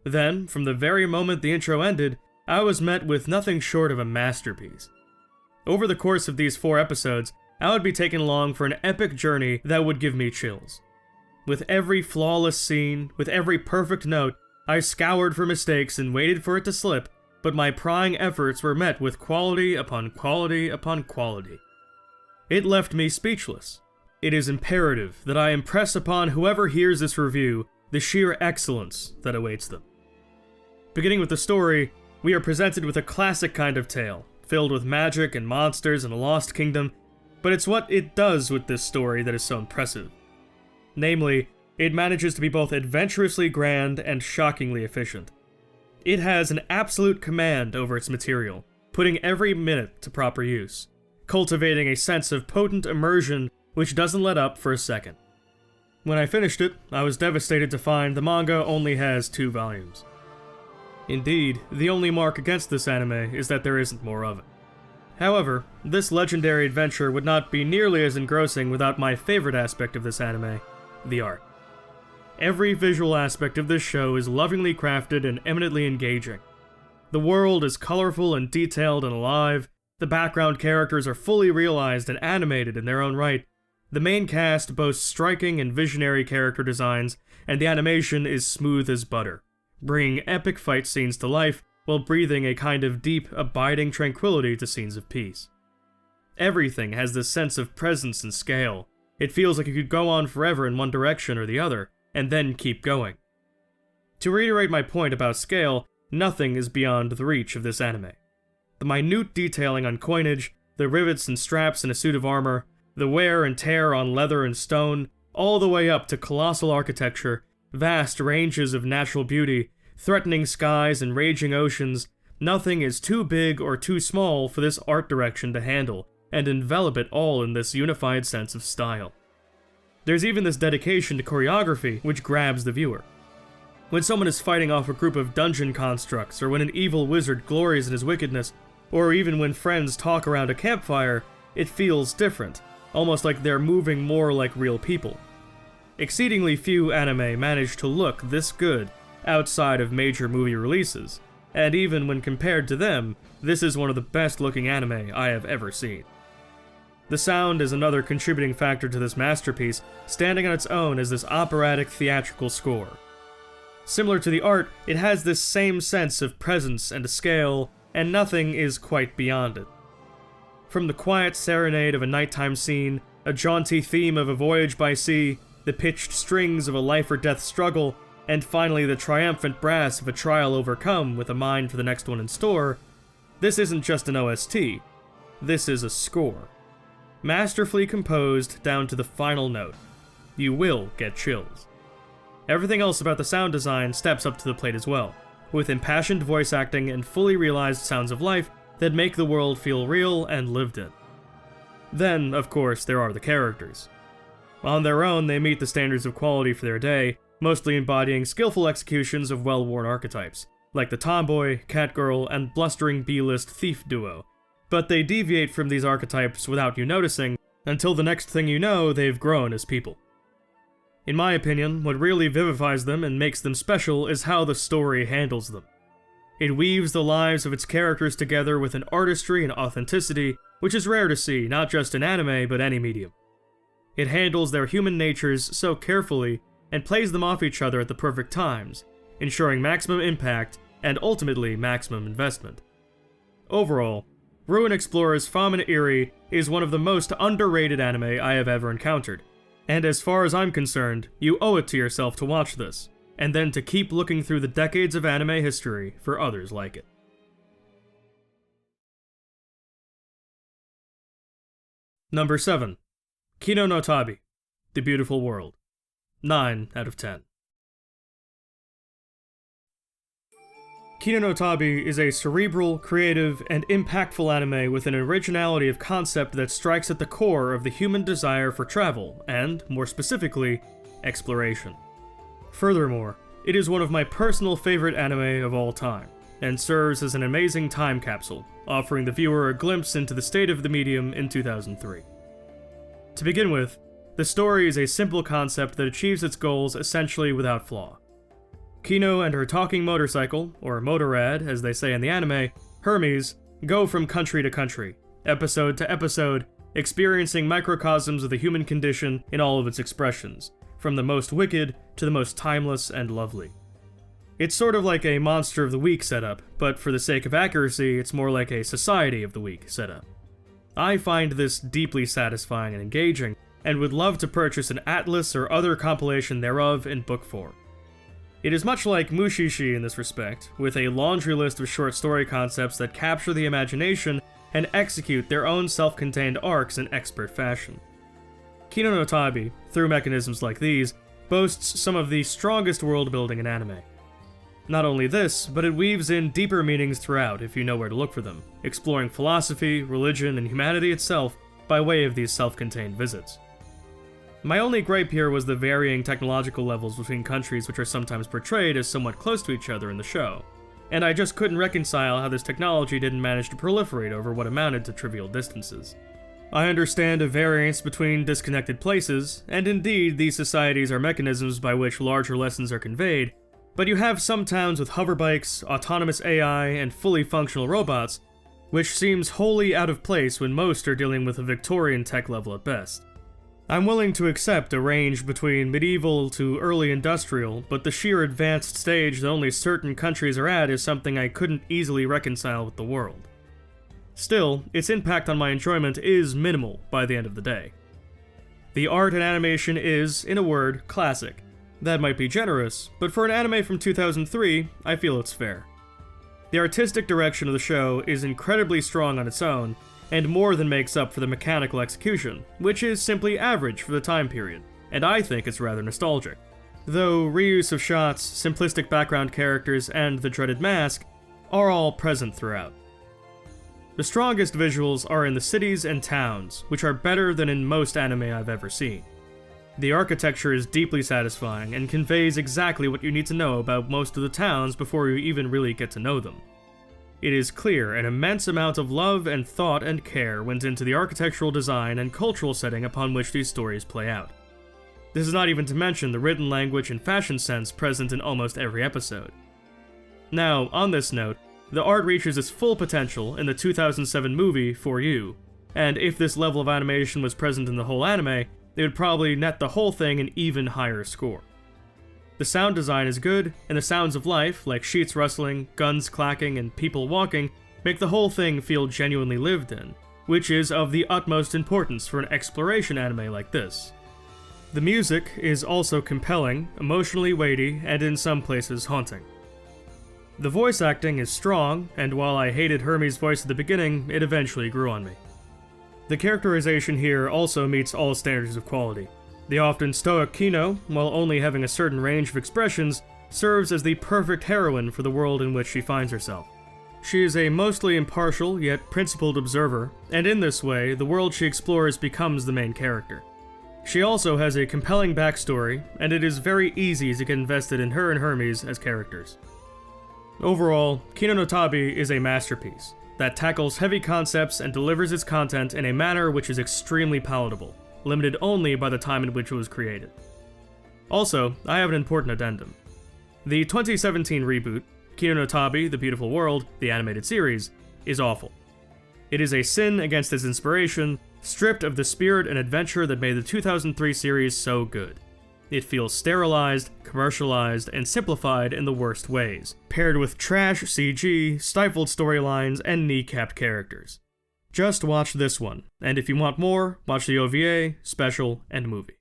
Then, from the very moment the intro ended, I was met with nothing short of a masterpiece. Over the course of these 4 episodes, I would be taken along for an epic journey that would give me chills. With every flawless scene, with every perfect note, I scoured for mistakes and waited for it to slip, but my prying efforts were met with quality upon quality upon quality. It left me speechless. It is imperative that I impress upon whoever hears this review the sheer excellence that awaits them. Beginning with the story, we are presented with a classic kind of tale, filled with magic and monsters and a lost kingdom, but it's what it does with this story that is so impressive. Namely, it manages to be both adventurously grand and shockingly efficient. It has an absolute command over its material, putting every minute to proper use, cultivating a sense of potent immersion which doesn't let up for a second. When I finished it, I was devastated to find the manga only has 2 volumes. Indeed, the only mark against this anime is that there isn't more of it. However, this legendary adventure would not be nearly as engrossing without my favorite aspect of this anime, the art. Every visual aspect of this show is lovingly crafted and eminently engaging. The world is colorful and detailed and alive, the background characters are fully realized and animated in their own right, the main cast boasts striking and visionary character designs, and the animation is smooth as butter, bringing epic fight scenes to life while breathing a kind of deep, abiding tranquility to scenes of peace. Everything has this sense of presence and scale. It feels like you could go on forever in one direction or the other, and then keep going. To reiterate my point about scale, nothing is beyond the reach of this anime. The minute detailing on coinage, the rivets and straps in a suit of armor, the wear and tear on leather and stone, all the way up to colossal architecture, vast ranges of natural beauty, threatening skies and raging oceans, nothing is too big or too small for this art direction to handle, and envelop it all in this unified sense of style. There's even this dedication to choreography which grabs the viewer. When someone is fighting off a group of dungeon constructs, or when an evil wizard glories in his wickedness, or even when friends talk around a campfire, it feels different, almost like they're moving more like real people. Exceedingly few anime manage to look this good outside of major movie releases, and even when compared to them, this is one of the best looking anime I have ever seen. The sound is another contributing factor to this masterpiece, standing on its own as this operatic theatrical score. Similar to the art, it has this same sense of presence and scale, and nothing is quite beyond it. From the quiet serenade of a nighttime scene, a jaunty theme of a voyage by sea, the pitched strings of a life or death struggle, and finally the triumphant brass of a trial overcome with a mind for the next one in store, this isn't just an OST, this is a score. Masterfully composed down to the final note. You will get chills. Everything else about the sound design steps up to the plate as well, with impassioned voice acting and fully realized sounds of life that make the world feel real and lived in. Then, of course, there are the characters. On their own, they meet the standards of quality for their day, mostly embodying skillful executions of well-worn archetypes, like the tomboy, catgirl, and blustering B-list thief duo. But they deviate from these archetypes without you noticing, until the next thing you know, they've grown as people. In my opinion, what really vivifies them and makes them special is how the story handles them. It weaves the lives of its characters together with an artistry and authenticity which is rare to see, not just in anime, but any medium. It handles their human natures so carefully and plays them off each other at the perfect times, ensuring maximum impact and ultimately maximum investment. Overall, Ruin Explorer's Femme and Ihrie is one of the most underrated anime I have ever encountered, and as far as I'm concerned, you owe it to yourself to watch this, and then to keep looking through the decades of anime history for others like it. Number 7. Kino no Tabi, The Beautiful World. 9 out of 10. Kino no Tabi is a cerebral, creative, and impactful anime with an originality of concept that strikes at the core of the human desire for travel, and, more specifically, exploration. Furthermore, it is one of my personal favorite anime of all time, and serves as an amazing time capsule, offering the viewer a glimpse into the state of the medium in 2003. To begin with, the story is a simple concept that achieves its goals essentially without flaw. Kino and her talking motorcycle, or motorrad as they say in the anime, Hermes, go from country to country, episode to episode, experiencing microcosms of the human condition in all of its expressions, from the most wicked to the most timeless and lovely. It's sort of like a Monster of the Week setup, but for the sake of accuracy, it's more like a Society of the Week setup. I find this deeply satisfying and engaging, and would love to purchase an atlas or other compilation thereof in book form. It is much like Mushishi in this respect, with a laundry list of short story concepts that capture the imagination and execute their own self-contained arcs in expert fashion. Kino no Tabi, through mechanisms like these, boasts some of the strongest world-building in anime. Not only this, but it weaves in deeper meanings throughout if you know where to look for them, exploring philosophy, religion, and humanity itself by way of these self-contained visits. My only gripe here was the varying technological levels between countries which are sometimes portrayed as somewhat close to each other in the show, and I just couldn't reconcile how this technology didn't manage to proliferate over what amounted to trivial distances. I understand a variance between disconnected places, and indeed these societies are mechanisms by which larger lessons are conveyed, but you have some towns with hoverbikes, autonomous AI, and fully functional robots, which seems wholly out of place when most are dealing with a Victorian tech level at best. I'm willing to accept a range between medieval to early industrial, but the sheer advanced stage that only certain countries are at is something I couldn't easily reconcile with the world. Still, its impact on my enjoyment is minimal by the end of the day. The art and animation is, in a word, classic. That might be generous, but for an anime from 2003, I feel it's fair. The artistic direction of the show is incredibly strong on its own, and more than makes up for the mechanical execution, which is simply average for the time period, and I think it's rather nostalgic. Though reuse of shots, simplistic background characters, and the dreaded mask are all present throughout. The strongest visuals are in the cities and towns, which are better than in most anime I've ever seen. The architecture is deeply satisfying and conveys exactly what you need to know about most of the towns before you even really get to know them. It is clear an immense amount of love and thought and care went into the architectural design and cultural setting upon which these stories play out. This is not even to mention the written language and fashion sense present in almost every episode. Now, on this note, the art reaches its full potential in the 2007 movie For You, and if this level of animation was present in the whole anime, it would probably net the whole thing an even higher score. The sound design is good, and the sounds of life, like sheets rustling, guns clacking, and people walking, make the whole thing feel genuinely lived in, which is of the utmost importance for an exploration anime like this. The music is also compelling, emotionally weighty, and in some places haunting. The voice acting is strong, and while I hated Hermes' voice at the beginning, it eventually grew on me. The characterization here also meets all standards of quality. The often stoic Kino, while only having a certain range of expressions, serves as the perfect heroine for the world in which she finds herself. She is a mostly impartial yet principled observer, and in this way, the world she explores becomes the main character. She also has a compelling backstory, and it is very easy to get invested in her and Hermes as characters. Overall, Kino no Tabi is a masterpiece that tackles heavy concepts and delivers its content in a manner which is extremely palatable, limited only by the time in which it was created. Also, I have an important addendum. The 2017 reboot, Kino no Tabi, The Beautiful World, the animated series, is awful. It is a sin against its inspiration, stripped of the spirit and adventure that made the 2003 series so good. It feels sterilized, commercialized, and simplified in the worst ways, paired with trash CG, stifled storylines, and kneecapped characters. Just watch this one, and if you want more, watch the OVA, special, and movie.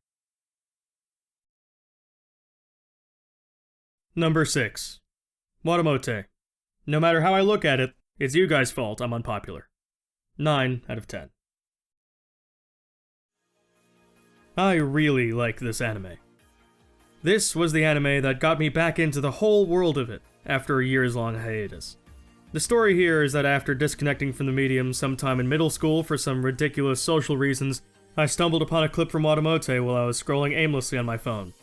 Number 6. Watamote. No matter how I look at it, it's you guys' fault I'm unpopular. 9 out of 10. I really like this anime. This was the anime that got me back into the whole world of it after a years-long hiatus. The story here is that after disconnecting from the medium sometime in middle school for some ridiculous social reasons, I stumbled upon a clip from Watamote while I was scrolling aimlessly on my phone.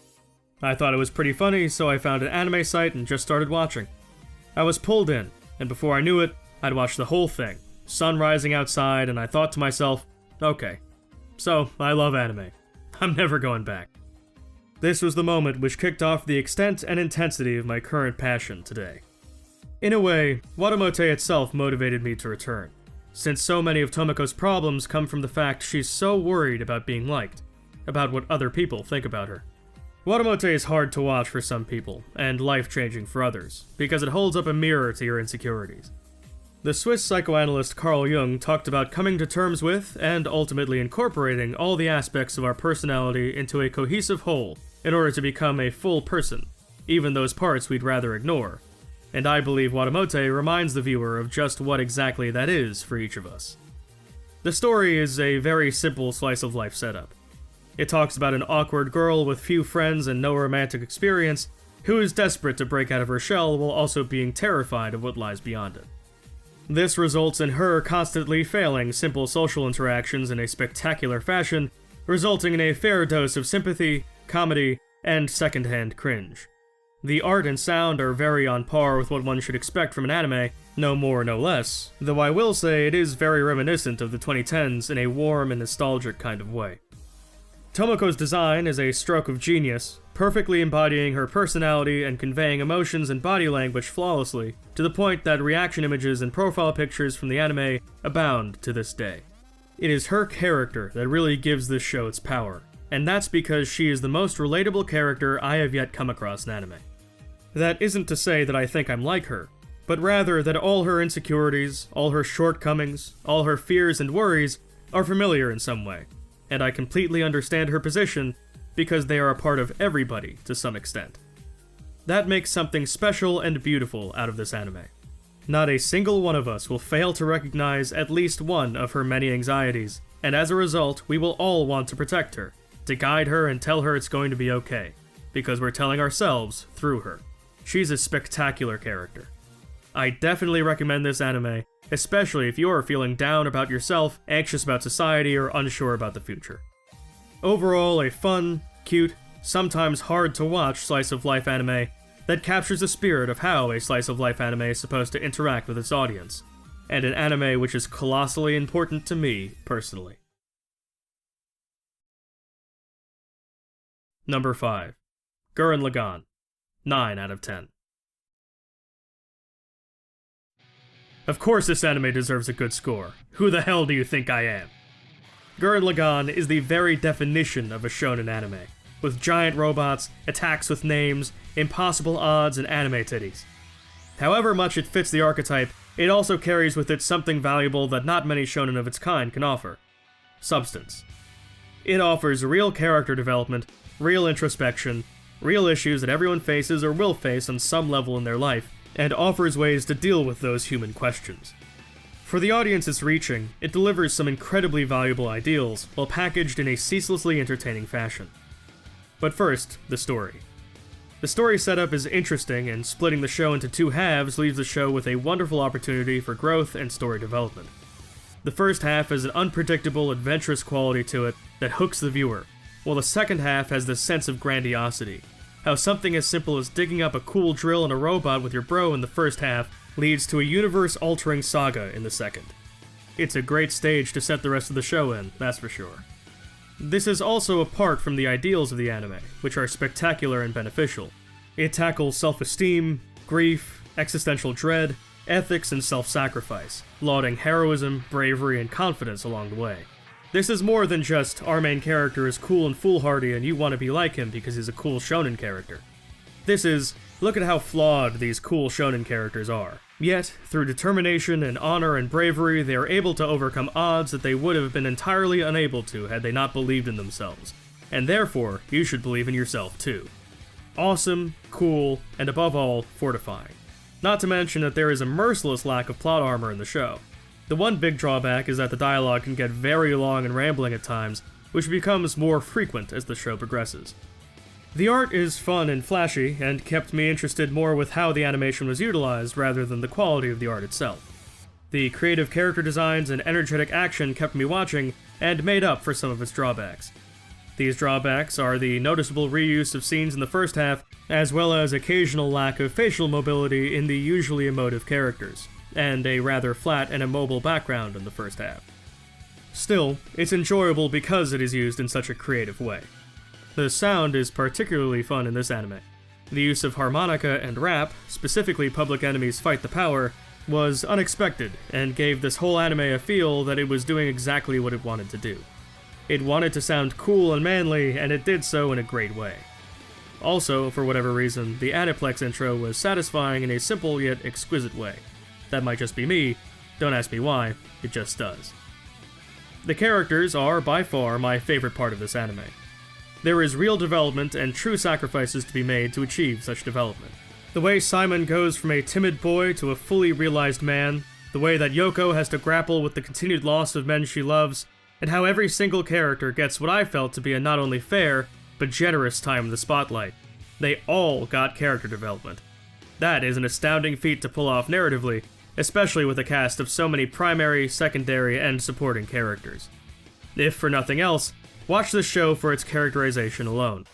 I thought it was pretty funny, so I found an anime site and just started watching. I was pulled in, and before I knew it, I'd watched the whole thing, sun rising outside, and I thought to myself, okay, so I love anime. I'm never going back. This was the moment which kicked off the extent and intensity of my current passion today. In a way, Watamote itself motivated me to return, since so many of Tomoko's problems come from the fact she's so worried about being liked, about what other people think about her. Watamote is hard to watch for some people, and life-changing for others, because it holds up a mirror to your insecurities. The Swiss psychoanalyst Carl Jung talked about coming to terms with, and ultimately incorporating all the aspects of our personality into a cohesive whole, in order to become a full person, even those parts we'd rather ignore. And I believe Watamote reminds the viewer of just what exactly that is for each of us. The story is a very simple slice-of-life setup. It talks about an awkward girl with few friends and no romantic experience, who is desperate to break out of her shell while also being terrified of what lies beyond it. This results in her constantly failing simple social interactions in a spectacular fashion, resulting in a fair dose of sympathy, comedy, and secondhand cringe. The art and sound are very on par with what one should expect from an anime, no more no less, though I will say it is very reminiscent of the 2010s in a warm and nostalgic kind of way. Tomoko's design is a stroke of genius, perfectly embodying her personality and conveying emotions and body language flawlessly, to the point that reaction images and profile pictures from the anime abound to this day. It is her character that really gives this show its power, and that's because she is the most relatable character I have yet come across in anime. That isn't to say that I think I'm like her, but rather that all her insecurities, all her shortcomings, all her fears and worries are familiar in some way, and I completely understand her position because they are a part of everybody to some extent. That makes something special and beautiful out of this anime. Not a single one of us will fail to recognize at least one of her many anxieties, and as a result, we will all want to protect her, to guide her and tell her it's going to be okay, because we're telling ourselves through her. She's a spectacular character. I definitely recommend this anime, especially if you're feeling down about yourself, anxious about society, or unsure about the future. Overall, a fun, cute, sometimes hard to watch slice-of-life anime that captures the spirit of how a slice-of-life anime is supposed to interact with its audience, and an anime which is colossally important to me, personally. Number 5. Gurren Lagann. 9 out of 10. Of course this anime deserves a good score. Who the hell do you think I am? Gurren Lagann is the very definition of a shonen anime, with giant robots, attacks with names, impossible odds, and anime titties. However much it fits the archetype, it also carries with it something valuable that not many shonen of its kind can offer. Substance. It offers real character development, real introspection, real issues that everyone faces or will face on some level in their life, and offers ways to deal with those human questions. For the audience it's reaching, it delivers some incredibly valuable ideals, while packaged in a ceaselessly entertaining fashion. But first, the story. The story setup is interesting, and splitting the show into two halves leaves the show with a wonderful opportunity for growth and story development. The first half has an unpredictable, adventurous quality to it that hooks the viewer, while the second half has this sense of grandiosity. How something as simple as digging up a cool drill in a robot with your bro in the first half leads to a universe-altering saga in the second. It's a great stage to set the rest of the show in, that's for sure. This is also apart from the ideals of the anime, which are spectacular and beneficial. It tackles self-esteem, grief, existential dread, ethics, and self-sacrifice, lauding heroism, bravery, and confidence along the way. This is more than just, our main character is cool and foolhardy and you want to be like him because he's a cool shonen character. This is, look at how flawed these cool shonen characters are. Yet, through determination and honor and bravery, they are able to overcome odds that they would have been entirely unable to had they not believed in themselves. And therefore, you should believe in yourself too. Awesome, cool, and above all, fortifying. Not to mention that there is a merciless lack of plot armor in the show. The one big drawback is that the dialogue can get very long and rambling at times, which becomes more frequent as the show progresses. The art is fun and flashy, and kept me interested more with how the animation was utilized rather than the quality of the art itself. The creative character designs and energetic action kept me watching, and made up for some of its drawbacks. These drawbacks are the noticeable reuse of scenes in the first half, as well as occasional lack of facial mobility in the usually emotive characters, and a rather flat and immobile background in the first half. Still, it's enjoyable because it is used in such a creative way. The sound is particularly fun in this anime. The use of harmonica and rap, specifically Public Enemy's Fight the Power, was unexpected and gave this whole anime a feel that it was doing exactly what it wanted to do. It wanted to sound cool and manly, and it did so in a great way. Also, for whatever reason, the Aniplex intro was satisfying in a simple yet exquisite way. That might just be me, don't ask me why, it just does. The characters are, by far, my favorite part of this anime. There is real development and true sacrifices to be made to achieve such development. The way Simon goes from a timid boy to a fully realized man, the way that Yoko has to grapple with the continued loss of men she loves, and how every single character gets what I felt to be a not only fair, but generous time in the spotlight. They all got character development. That is an astounding feat to pull off narratively, especially with a cast of so many primary, secondary, and supporting characters. If for nothing else, watch this show for its characterization alone.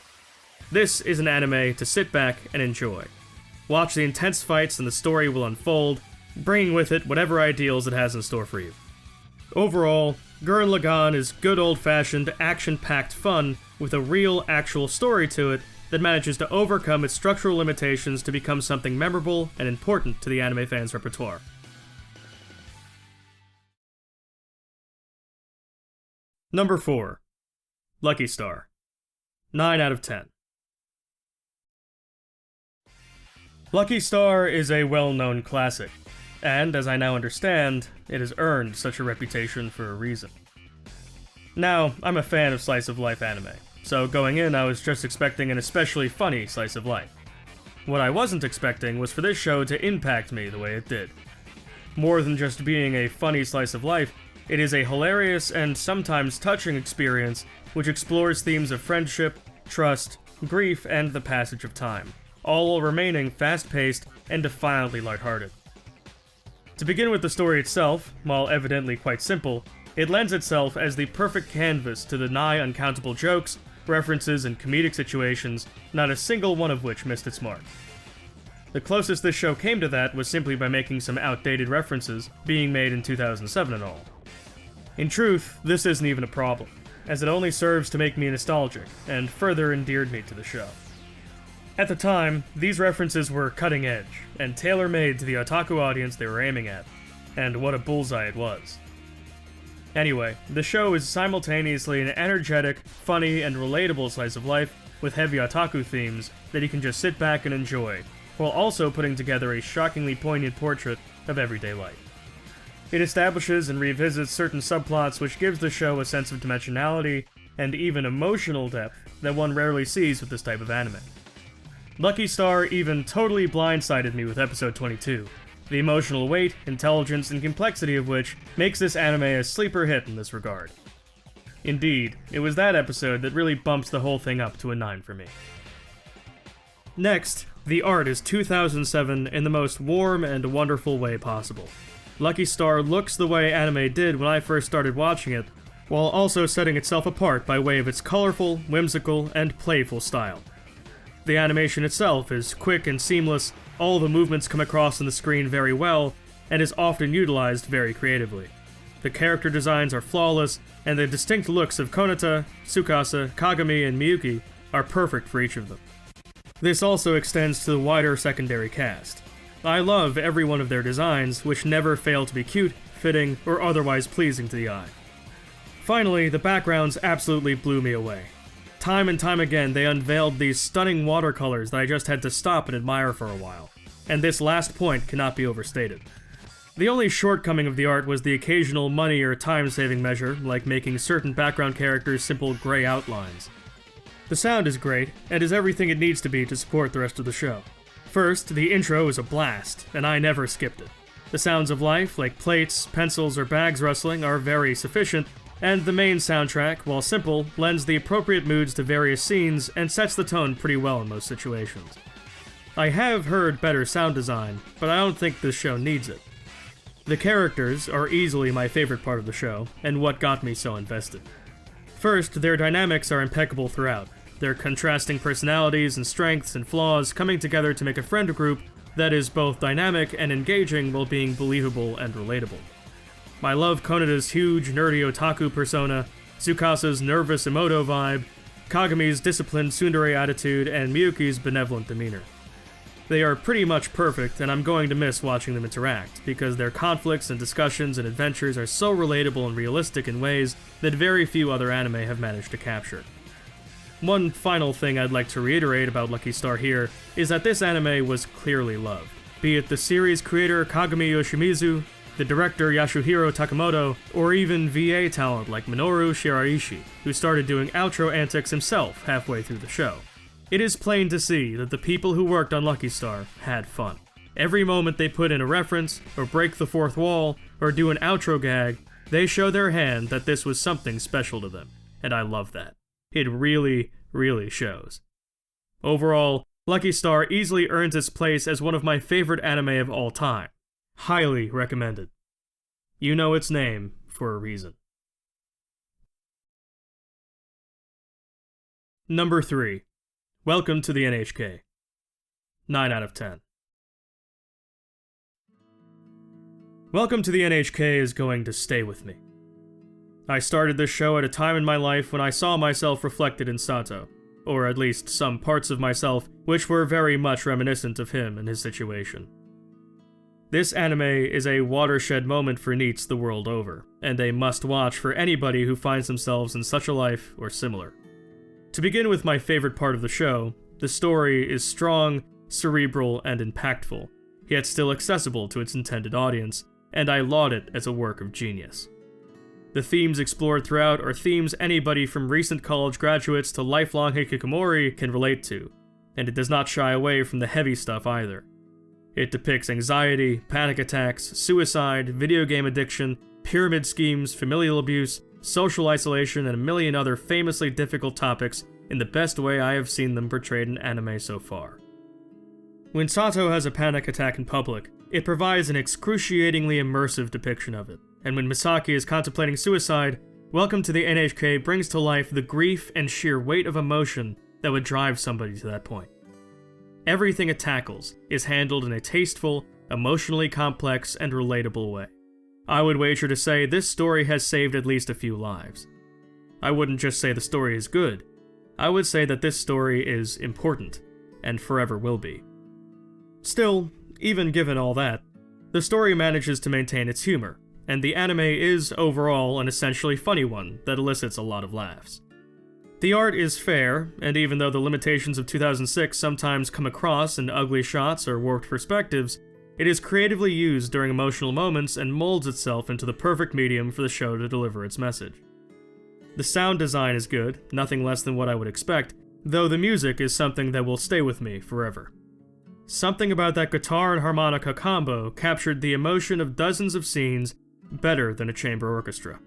This is an anime to sit back and enjoy. Watch the intense fights and the story will unfold, bringing with it whatever ideals it has in store for you. Overall, Gurren Lagann is good old-fashioned, action-packed fun with a real, actual story to it that manages to overcome its structural limitations to become something memorable and important to the anime fans' repertoire. Number 4. Lucky Star. 9 out of 10. Lucky Star is a well-known classic, and as I now understand, it has earned such a reputation for a reason. Now, I'm a fan of slice-of-life anime, so going in I was just expecting an especially funny slice of life. What I wasn't expecting was for this show to impact me the way it did. More than just being a funny slice of life, it is a hilarious and sometimes touching experience which explores themes of friendship, trust, grief, and the passage of time, all while remaining fast-paced and defiantly lighthearted. To begin with the story itself, while evidently quite simple, it lends itself as the perfect canvas to the nigh uncountable jokes, references, and comedic situations, not a single one of which missed its mark. The closest this show came to that was simply by making some outdated references, being made in 2007 and all. In truth, this isn't even a problem, as it only serves to make me nostalgic, and further endeared me to the show. At the time, these references were cutting edge, and tailor-made to the otaku audience they were aiming at, and what a bullseye it was. Anyway, the show is simultaneously an energetic, funny, and relatable slice of life with heavy otaku themes that you can just sit back and enjoy, while also putting together a shockingly poignant portrait of everyday life. It establishes and revisits certain subplots which gives the show a sense of dimensionality and even emotional depth that one rarely sees with this type of anime. Lucky Star even totally blindsided me with episode 22, the emotional weight, intelligence, and complexity of which makes this anime a sleeper hit in this regard. Indeed, it was that episode that really bumps the whole thing up to a 9 for me. Next, the art is 2007 in the most warm and wonderful way possible. Lucky Star looks the way anime did when I first started watching it, while also setting itself apart by way of its colorful, whimsical, and playful style. The animation itself is quick and seamless, all the movements come across on the screen very well, and is often utilized very creatively. The character designs are flawless, and the distinct looks of Konata, Tsukasa, Kagami, and Miyuki are perfect for each of them. This also extends to the wider secondary cast. I love every one of their designs, which never fail to be cute, fitting, or otherwise pleasing to the eye. Finally, the backgrounds absolutely blew me away. Time and time again, they unveiled these stunning watercolors that I just had to stop and admire for a while, and this last point cannot be overstated. The only shortcoming of the art was the occasional money or time-saving measure, like making certain background characters simple gray outlines. The sound is great, and is everything it needs to be to support the rest of the show. First, the intro is a blast, and I never skipped it. The sounds of life, like plates, pencils, or bags rustling, are very sufficient, and the main soundtrack, while simple, lends the appropriate moods to various scenes and sets the tone pretty well in most situations. I have heard better sound design, but I don't think this show needs it. The characters are easily my favorite part of the show, and what got me so invested. First, their dynamics are impeccable throughout, their contrasting personalities and strengths and flaws coming together to make a friend group that is both dynamic and engaging while being believable and relatable. I love Konata's huge, nerdy otaku persona, Tsukasa's nervous Emoto vibe, Kagami's disciplined tsundere attitude, and Miyuki's benevolent demeanor. They are pretty much perfect, and I'm going to miss watching them interact, because their conflicts and discussions and adventures are so relatable and realistic in ways that very few other anime have managed to capture. One final thing I'd like to reiterate about Lucky Star here is that this anime was clearly loved, be it the series creator Kagami Yoshimizu, the director Yasuhiro Takamoto, or even VA talent like Minoru Shiraishi, who started doing outro antics himself halfway through the show. It is plain to see that the people who worked on Lucky Star had fun. Every moment they put in a reference, or break the fourth wall, or do an outro gag, they show their hand that this was something special to them, and I love that. It really, really shows. Overall, Lucky Star easily earns its place as one of my favorite anime of all time. Highly recommended. You know its name for a reason. Number 3. Welcome to the NHK. 9 out of 10. Welcome to the NHK is going to stay with me. I started this show at a time in my life when I saw myself reflected in Sato, or at least some parts of myself which were very much reminiscent of him and his situation. This anime is a watershed moment for NEETs the world over, and a must-watch for anybody who finds themselves in such a life or similar. To begin with my favorite part of the show, the story is strong, cerebral, and impactful, yet still accessible to its intended audience, and I laud it as a work of genius. The themes explored throughout are themes anybody from recent college graduates to lifelong hikikomori can relate to, and it does not shy away from the heavy stuff either. It depicts anxiety, panic attacks, suicide, video game addiction, pyramid schemes, familial abuse, social isolation, and a million other famously difficult topics in the best way I have seen them portrayed in anime so far. When Sato has a panic attack in public, it provides an excruciatingly immersive depiction of it, and when Misaki is contemplating suicide, Welcome to the NHK brings to life the grief and sheer weight of emotion that would drive somebody to that point. Everything it tackles is handled in a tasteful, emotionally complex, and relatable way. I would wager to say this story has saved at least a few lives. I wouldn't just say the story is good, I would say that this story is important, and forever will be. Still, even given all that, the story manages to maintain its humor, and the anime is overall an essentially funny one that elicits a lot of laughs. The art is fair, and even though the limitations of 2006 sometimes come across in ugly shots or warped perspectives, it is creatively used during emotional moments and molds itself into the perfect medium for the show to deliver its message. The sound design is good, nothing less than what I would expect, though the music is something that will stay with me forever. Something about that guitar and harmonica combo captured the emotion of dozens of scenes better than a chamber orchestra.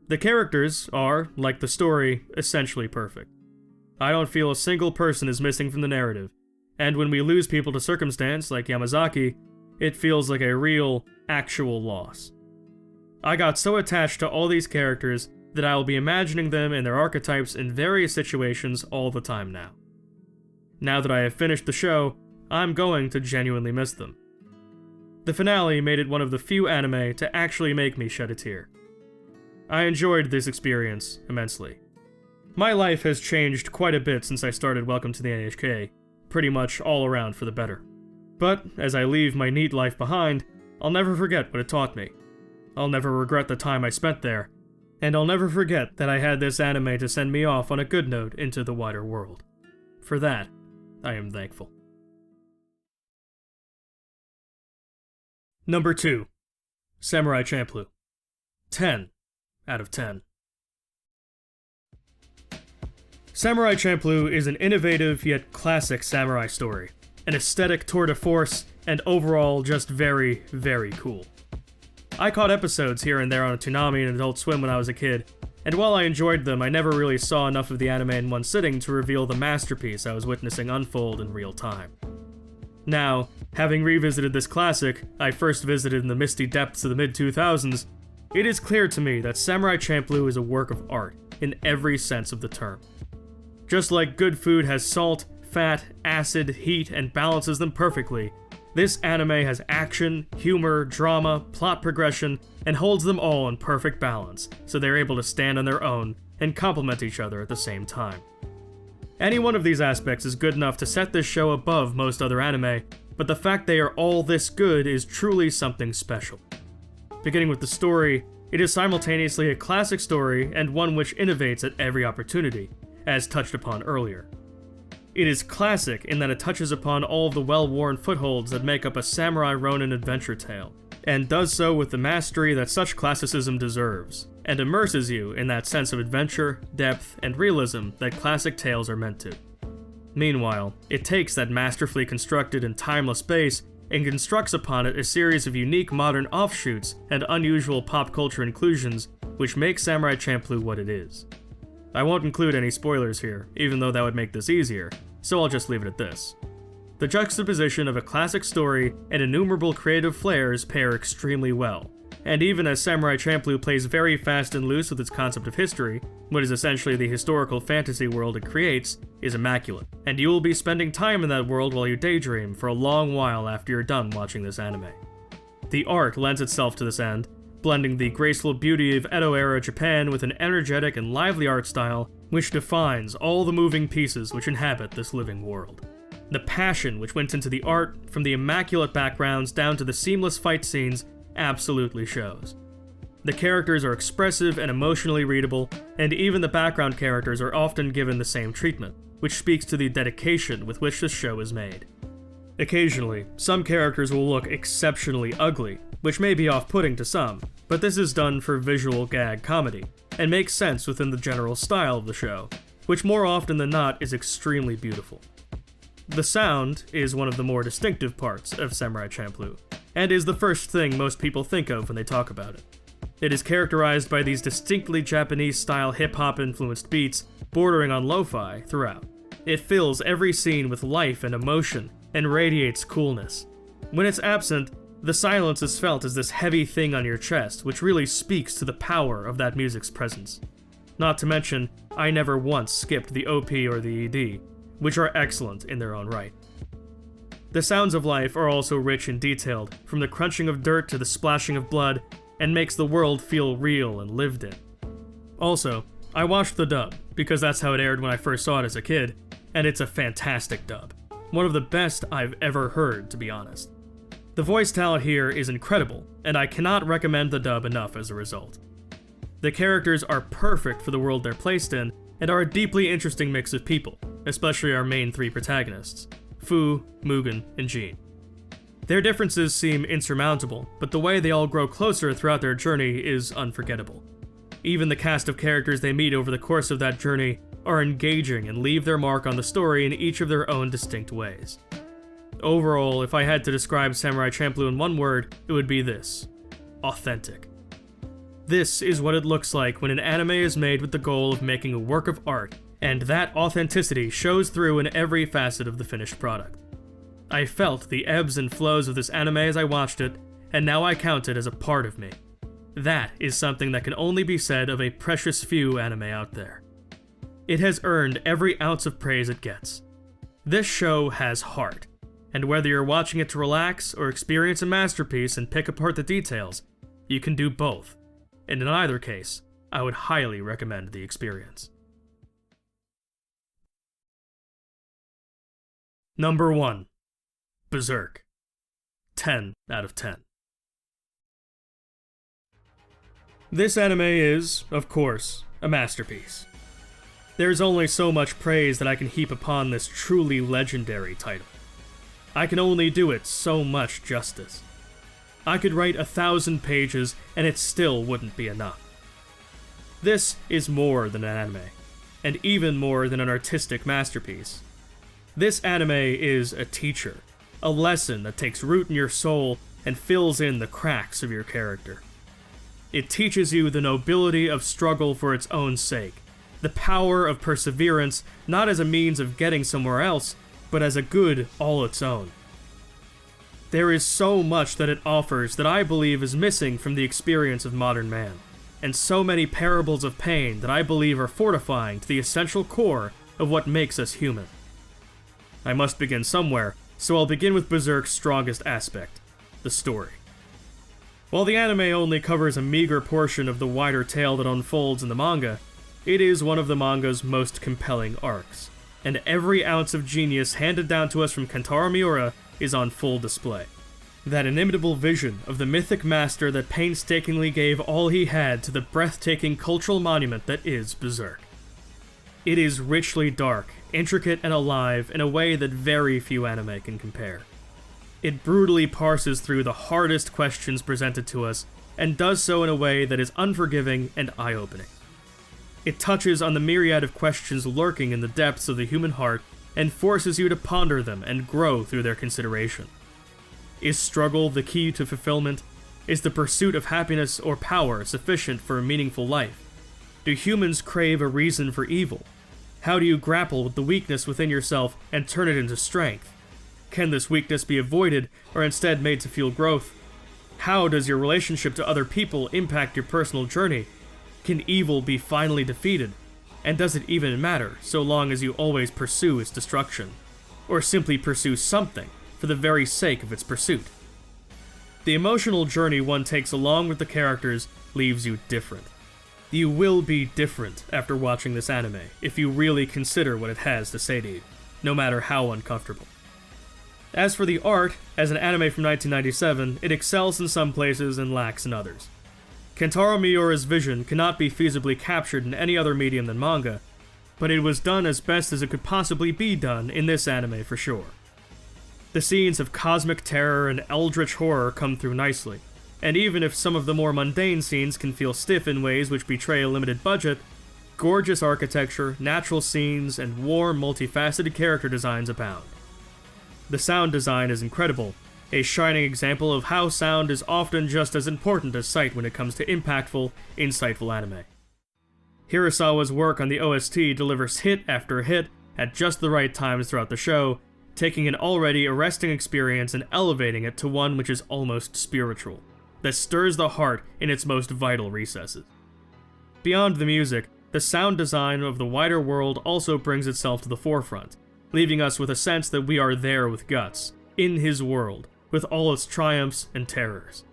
The characters are, like the story, essentially perfect. I don't feel a single person is missing from the narrative, and when we lose people to circumstance, like Yamazaki, it feels like a real, actual loss. I got so attached to all these characters that I will be imagining them and their archetypes in various situations all the time now. Now that I have finished the show, I'm going to genuinely miss them. The finale made it one of the few anime to actually make me shed a tear. I enjoyed this experience immensely. My life has changed quite a bit since I started Welcome to the NHK, pretty much all around for the better. But as I leave my neat life behind, I'll never forget what it taught me. I'll never regret the time I spent there, and I'll never forget that I had this anime to send me off on a good note into the wider world. For that, I am thankful. Number 2. Samurai Champloo. 10 out of 10. Samurai Champloo is an innovative yet classic samurai story, an aesthetic tour de force, and overall just very, very cool. I caught episodes here and there on Toonami and Adult Swim when I was a kid, and while I enjoyed them, I never really saw enough of the anime in one sitting to reveal the masterpiece I was witnessing unfold in real time. Now, having revisited this classic I first visited in the misty depths of the mid-2000s, it is clear to me that Samurai Champloo is a work of art, in every sense of the term. Just like good food has salt, fat, acid, heat, and balances them perfectly, this anime has action, humor, drama, plot progression, and holds them all in perfect balance, so they're able to stand on their own and complement each other at the same time. Any one of these aspects is good enough to set this show above most other anime, but the fact they are all this good is truly something special. Beginning with the story, it is simultaneously a classic story and one which innovates at every opportunity, as touched upon earlier. It is classic in that it touches upon all of the well-worn footholds that make up a samurai ronin adventure tale, and does so with the mastery that such classicism deserves, and immerses you in that sense of adventure, depth, and realism that classic tales are meant to. Meanwhile, it takes that masterfully constructed and timeless base and constructs upon it a series of unique modern offshoots and unusual pop culture inclusions which make Samurai Champloo what it is. I won't include any spoilers here, even though that would make this easier, so I'll just leave it at this. The juxtaposition of a classic story and innumerable creative flares pair extremely well, and even as Samurai Champloo plays very fast and loose with its concept of history, what is essentially the historical fantasy world it creates, is immaculate, and you will be spending time in that world while you daydream for a long while after you're done watching this anime. The art lends itself to this end, blending the graceful beauty of Edo-era Japan with an energetic and lively art style which defines all the moving pieces which inhabit this living world. The passion which went into the art, from the immaculate backgrounds down to the seamless fight scenes, absolutely shows. The characters are expressive and emotionally readable, and even the background characters are often given the same treatment, which speaks to the dedication with which this show is made. Occasionally, some characters will look exceptionally ugly, which may be off-putting to some, but this is done for visual gag comedy, and makes sense within the general style of the show, which more often than not is extremely beautiful. The sound is one of the more distinctive parts of Samurai Champloo, and is the first thing most people think of when they talk about it. It is characterized by these distinctly Japanese-style hip-hop influenced beats bordering on lo-fi throughout. It fills every scene with life and emotion, and radiates coolness. When it's absent, the silence is felt as this heavy thing on your chest, which really speaks to the power of that music's presence. Not to mention, I never once skipped the OP or the ED, which are excellent in their own right. The sounds of life are also rich and detailed, from the crunching of dirt to the splashing of blood, and makes the world feel real and lived in. Also, I watched the dub, because that's how it aired when I first saw it as a kid, and it's a fantastic dub. One of the best I've ever heard, to be honest. The voice talent here is incredible, and I cannot recommend the dub enough as a result. The characters are perfect for the world they're placed in, and are a deeply interesting mix of people, especially our main three protagonists, Fu, Mugen, and Jean. Their differences seem insurmountable, but the way they all grow closer throughout their journey is unforgettable. Even the cast of characters they meet over the course of that journey are engaging and leave their mark on the story in each of their own distinct ways. Overall, if I had to describe Samurai Champloo in one word, it would be this: authentic. This is what it looks like when an anime is made with the goal of making a work of art, and that authenticity shows through in every facet of the finished product. I felt the ebbs and flows of this anime as I watched it, and now I count it as a part of me. That is something that can only be said of a precious few anime out there. It has earned every ounce of praise it gets. This show has heart, and whether you're watching it to relax or experience a masterpiece and pick apart the details, you can do both, and in either case, I would highly recommend the experience. Number 1. Berserk. 10 out of 10. This anime is, of course, a masterpiece. There's only so much praise that I can heap upon this truly legendary title. I can only do it so much justice. I could write 1,000 pages and it still wouldn't be enough. This is more than an anime, and even more than an artistic masterpiece. This anime is a teacher, a lesson that takes root in your soul and fills in the cracks of your character. It teaches you the nobility of struggle for its own sake, the power of perseverance not as a means of getting somewhere else, but as a good all its own. There is so much that it offers that I believe is missing from the experience of modern man, and so many parables of pain that I believe are fortifying to the essential core of what makes us human. I must begin somewhere, so I'll begin with Berserk's strongest aspect, the story. While the anime only covers a meager portion of the wider tale that unfolds in the manga, it is one of the manga's most compelling arcs, and every ounce of genius handed down to us from Kentaro Miura is on full display. That inimitable vision of the mythic master that painstakingly gave all he had to the breathtaking cultural monument that is Berserk. It is richly dark, intricate, and alive in a way that very few anime can compare. It brutally parses through the hardest questions presented to us, and does so in a way that is unforgiving and eye-opening. It touches on the myriad of questions lurking in the depths of the human heart, and forces you to ponder them and grow through their consideration. Is struggle the key to fulfillment? Is the pursuit of happiness or power sufficient for a meaningful life? Do humans crave a reason for evil? How do you grapple with the weakness within yourself and turn it into strength? Can this weakness be avoided or instead made to fuel growth? How does your relationship to other people impact your personal journey? Can evil be finally defeated? And does it even matter so long as you always pursue its destruction? Or simply pursue something for the very sake of its pursuit? The emotional journey one takes along with the characters leaves you different. You will be different after watching this anime if you really consider what it has to say to you, no matter how uncomfortable. As for the art, as an anime from 1997, it excels in some places and lacks in others. Kentaro Miura's vision cannot be feasibly captured in any other medium than manga, but it was done as best as it could possibly be done in this anime for sure. The scenes of cosmic terror and eldritch horror come through nicely, and even if some of the more mundane scenes can feel stiff in ways which betray a limited budget, gorgeous architecture, natural scenes, and warm, multifaceted character designs abound. The sound design is incredible, a shining example of how sound is often just as important as sight when it comes to impactful, insightful anime. Hirasawa's work on the OST delivers hit after hit at just the right times throughout the show, taking an already arresting experience and elevating it to one which is almost spiritual, that stirs the heart in its most vital recesses. Beyond the music, the sound design of the wider world also brings itself to the forefront, leaving us with a sense that we are there with Guts, in his world, with all its triumphs and terrors.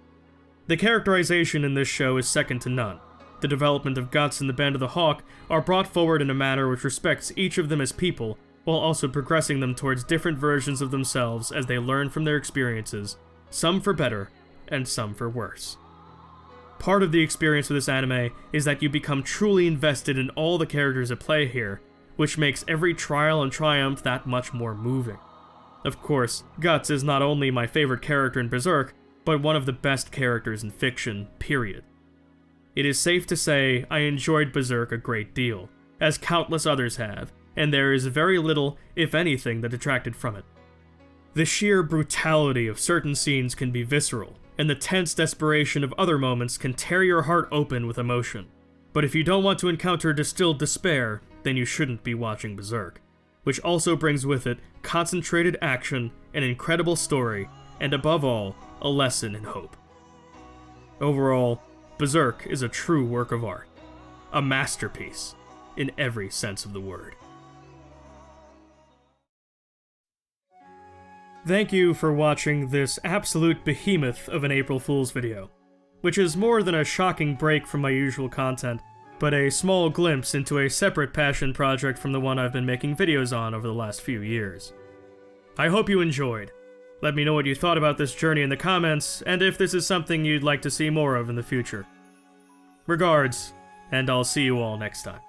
The characterization in this show is second to none. The development of Guts and the Band of the Hawk are brought forward in a manner which respects each of them as people, while also progressing them towards different versions of themselves as they learn from their experiences, some for better, and some for worse. Part of the experience with this anime is that you become truly invested in all the characters at play here, which makes every trial and triumph that much more moving. Of course, Guts is not only my favorite character in Berserk, but one of the best characters in fiction, period. It is safe to say I enjoyed Berserk a great deal, as countless others have, and there is very little, if anything, that detracted from it. The sheer brutality of certain scenes can be visceral, and the tense desperation of other moments can tear your heart open with emotion. But if you don't want to encounter distilled despair, then you shouldn't be watching Berserk, which also brings with it concentrated action, an incredible story, and above all, a lesson in hope. Overall, Berserk is a true work of art. A masterpiece, in every sense of the word. Thank you for watching this absolute behemoth of an April Fool's video, which is more than a shocking break from my usual content, but a small glimpse into a separate passion project from the one I've been making videos on over the last few years. I hope you enjoyed. Let me know what you thought about this journey in the comments, and if this is something you'd like to see more of in the future. Regards, and I'll see you all next time.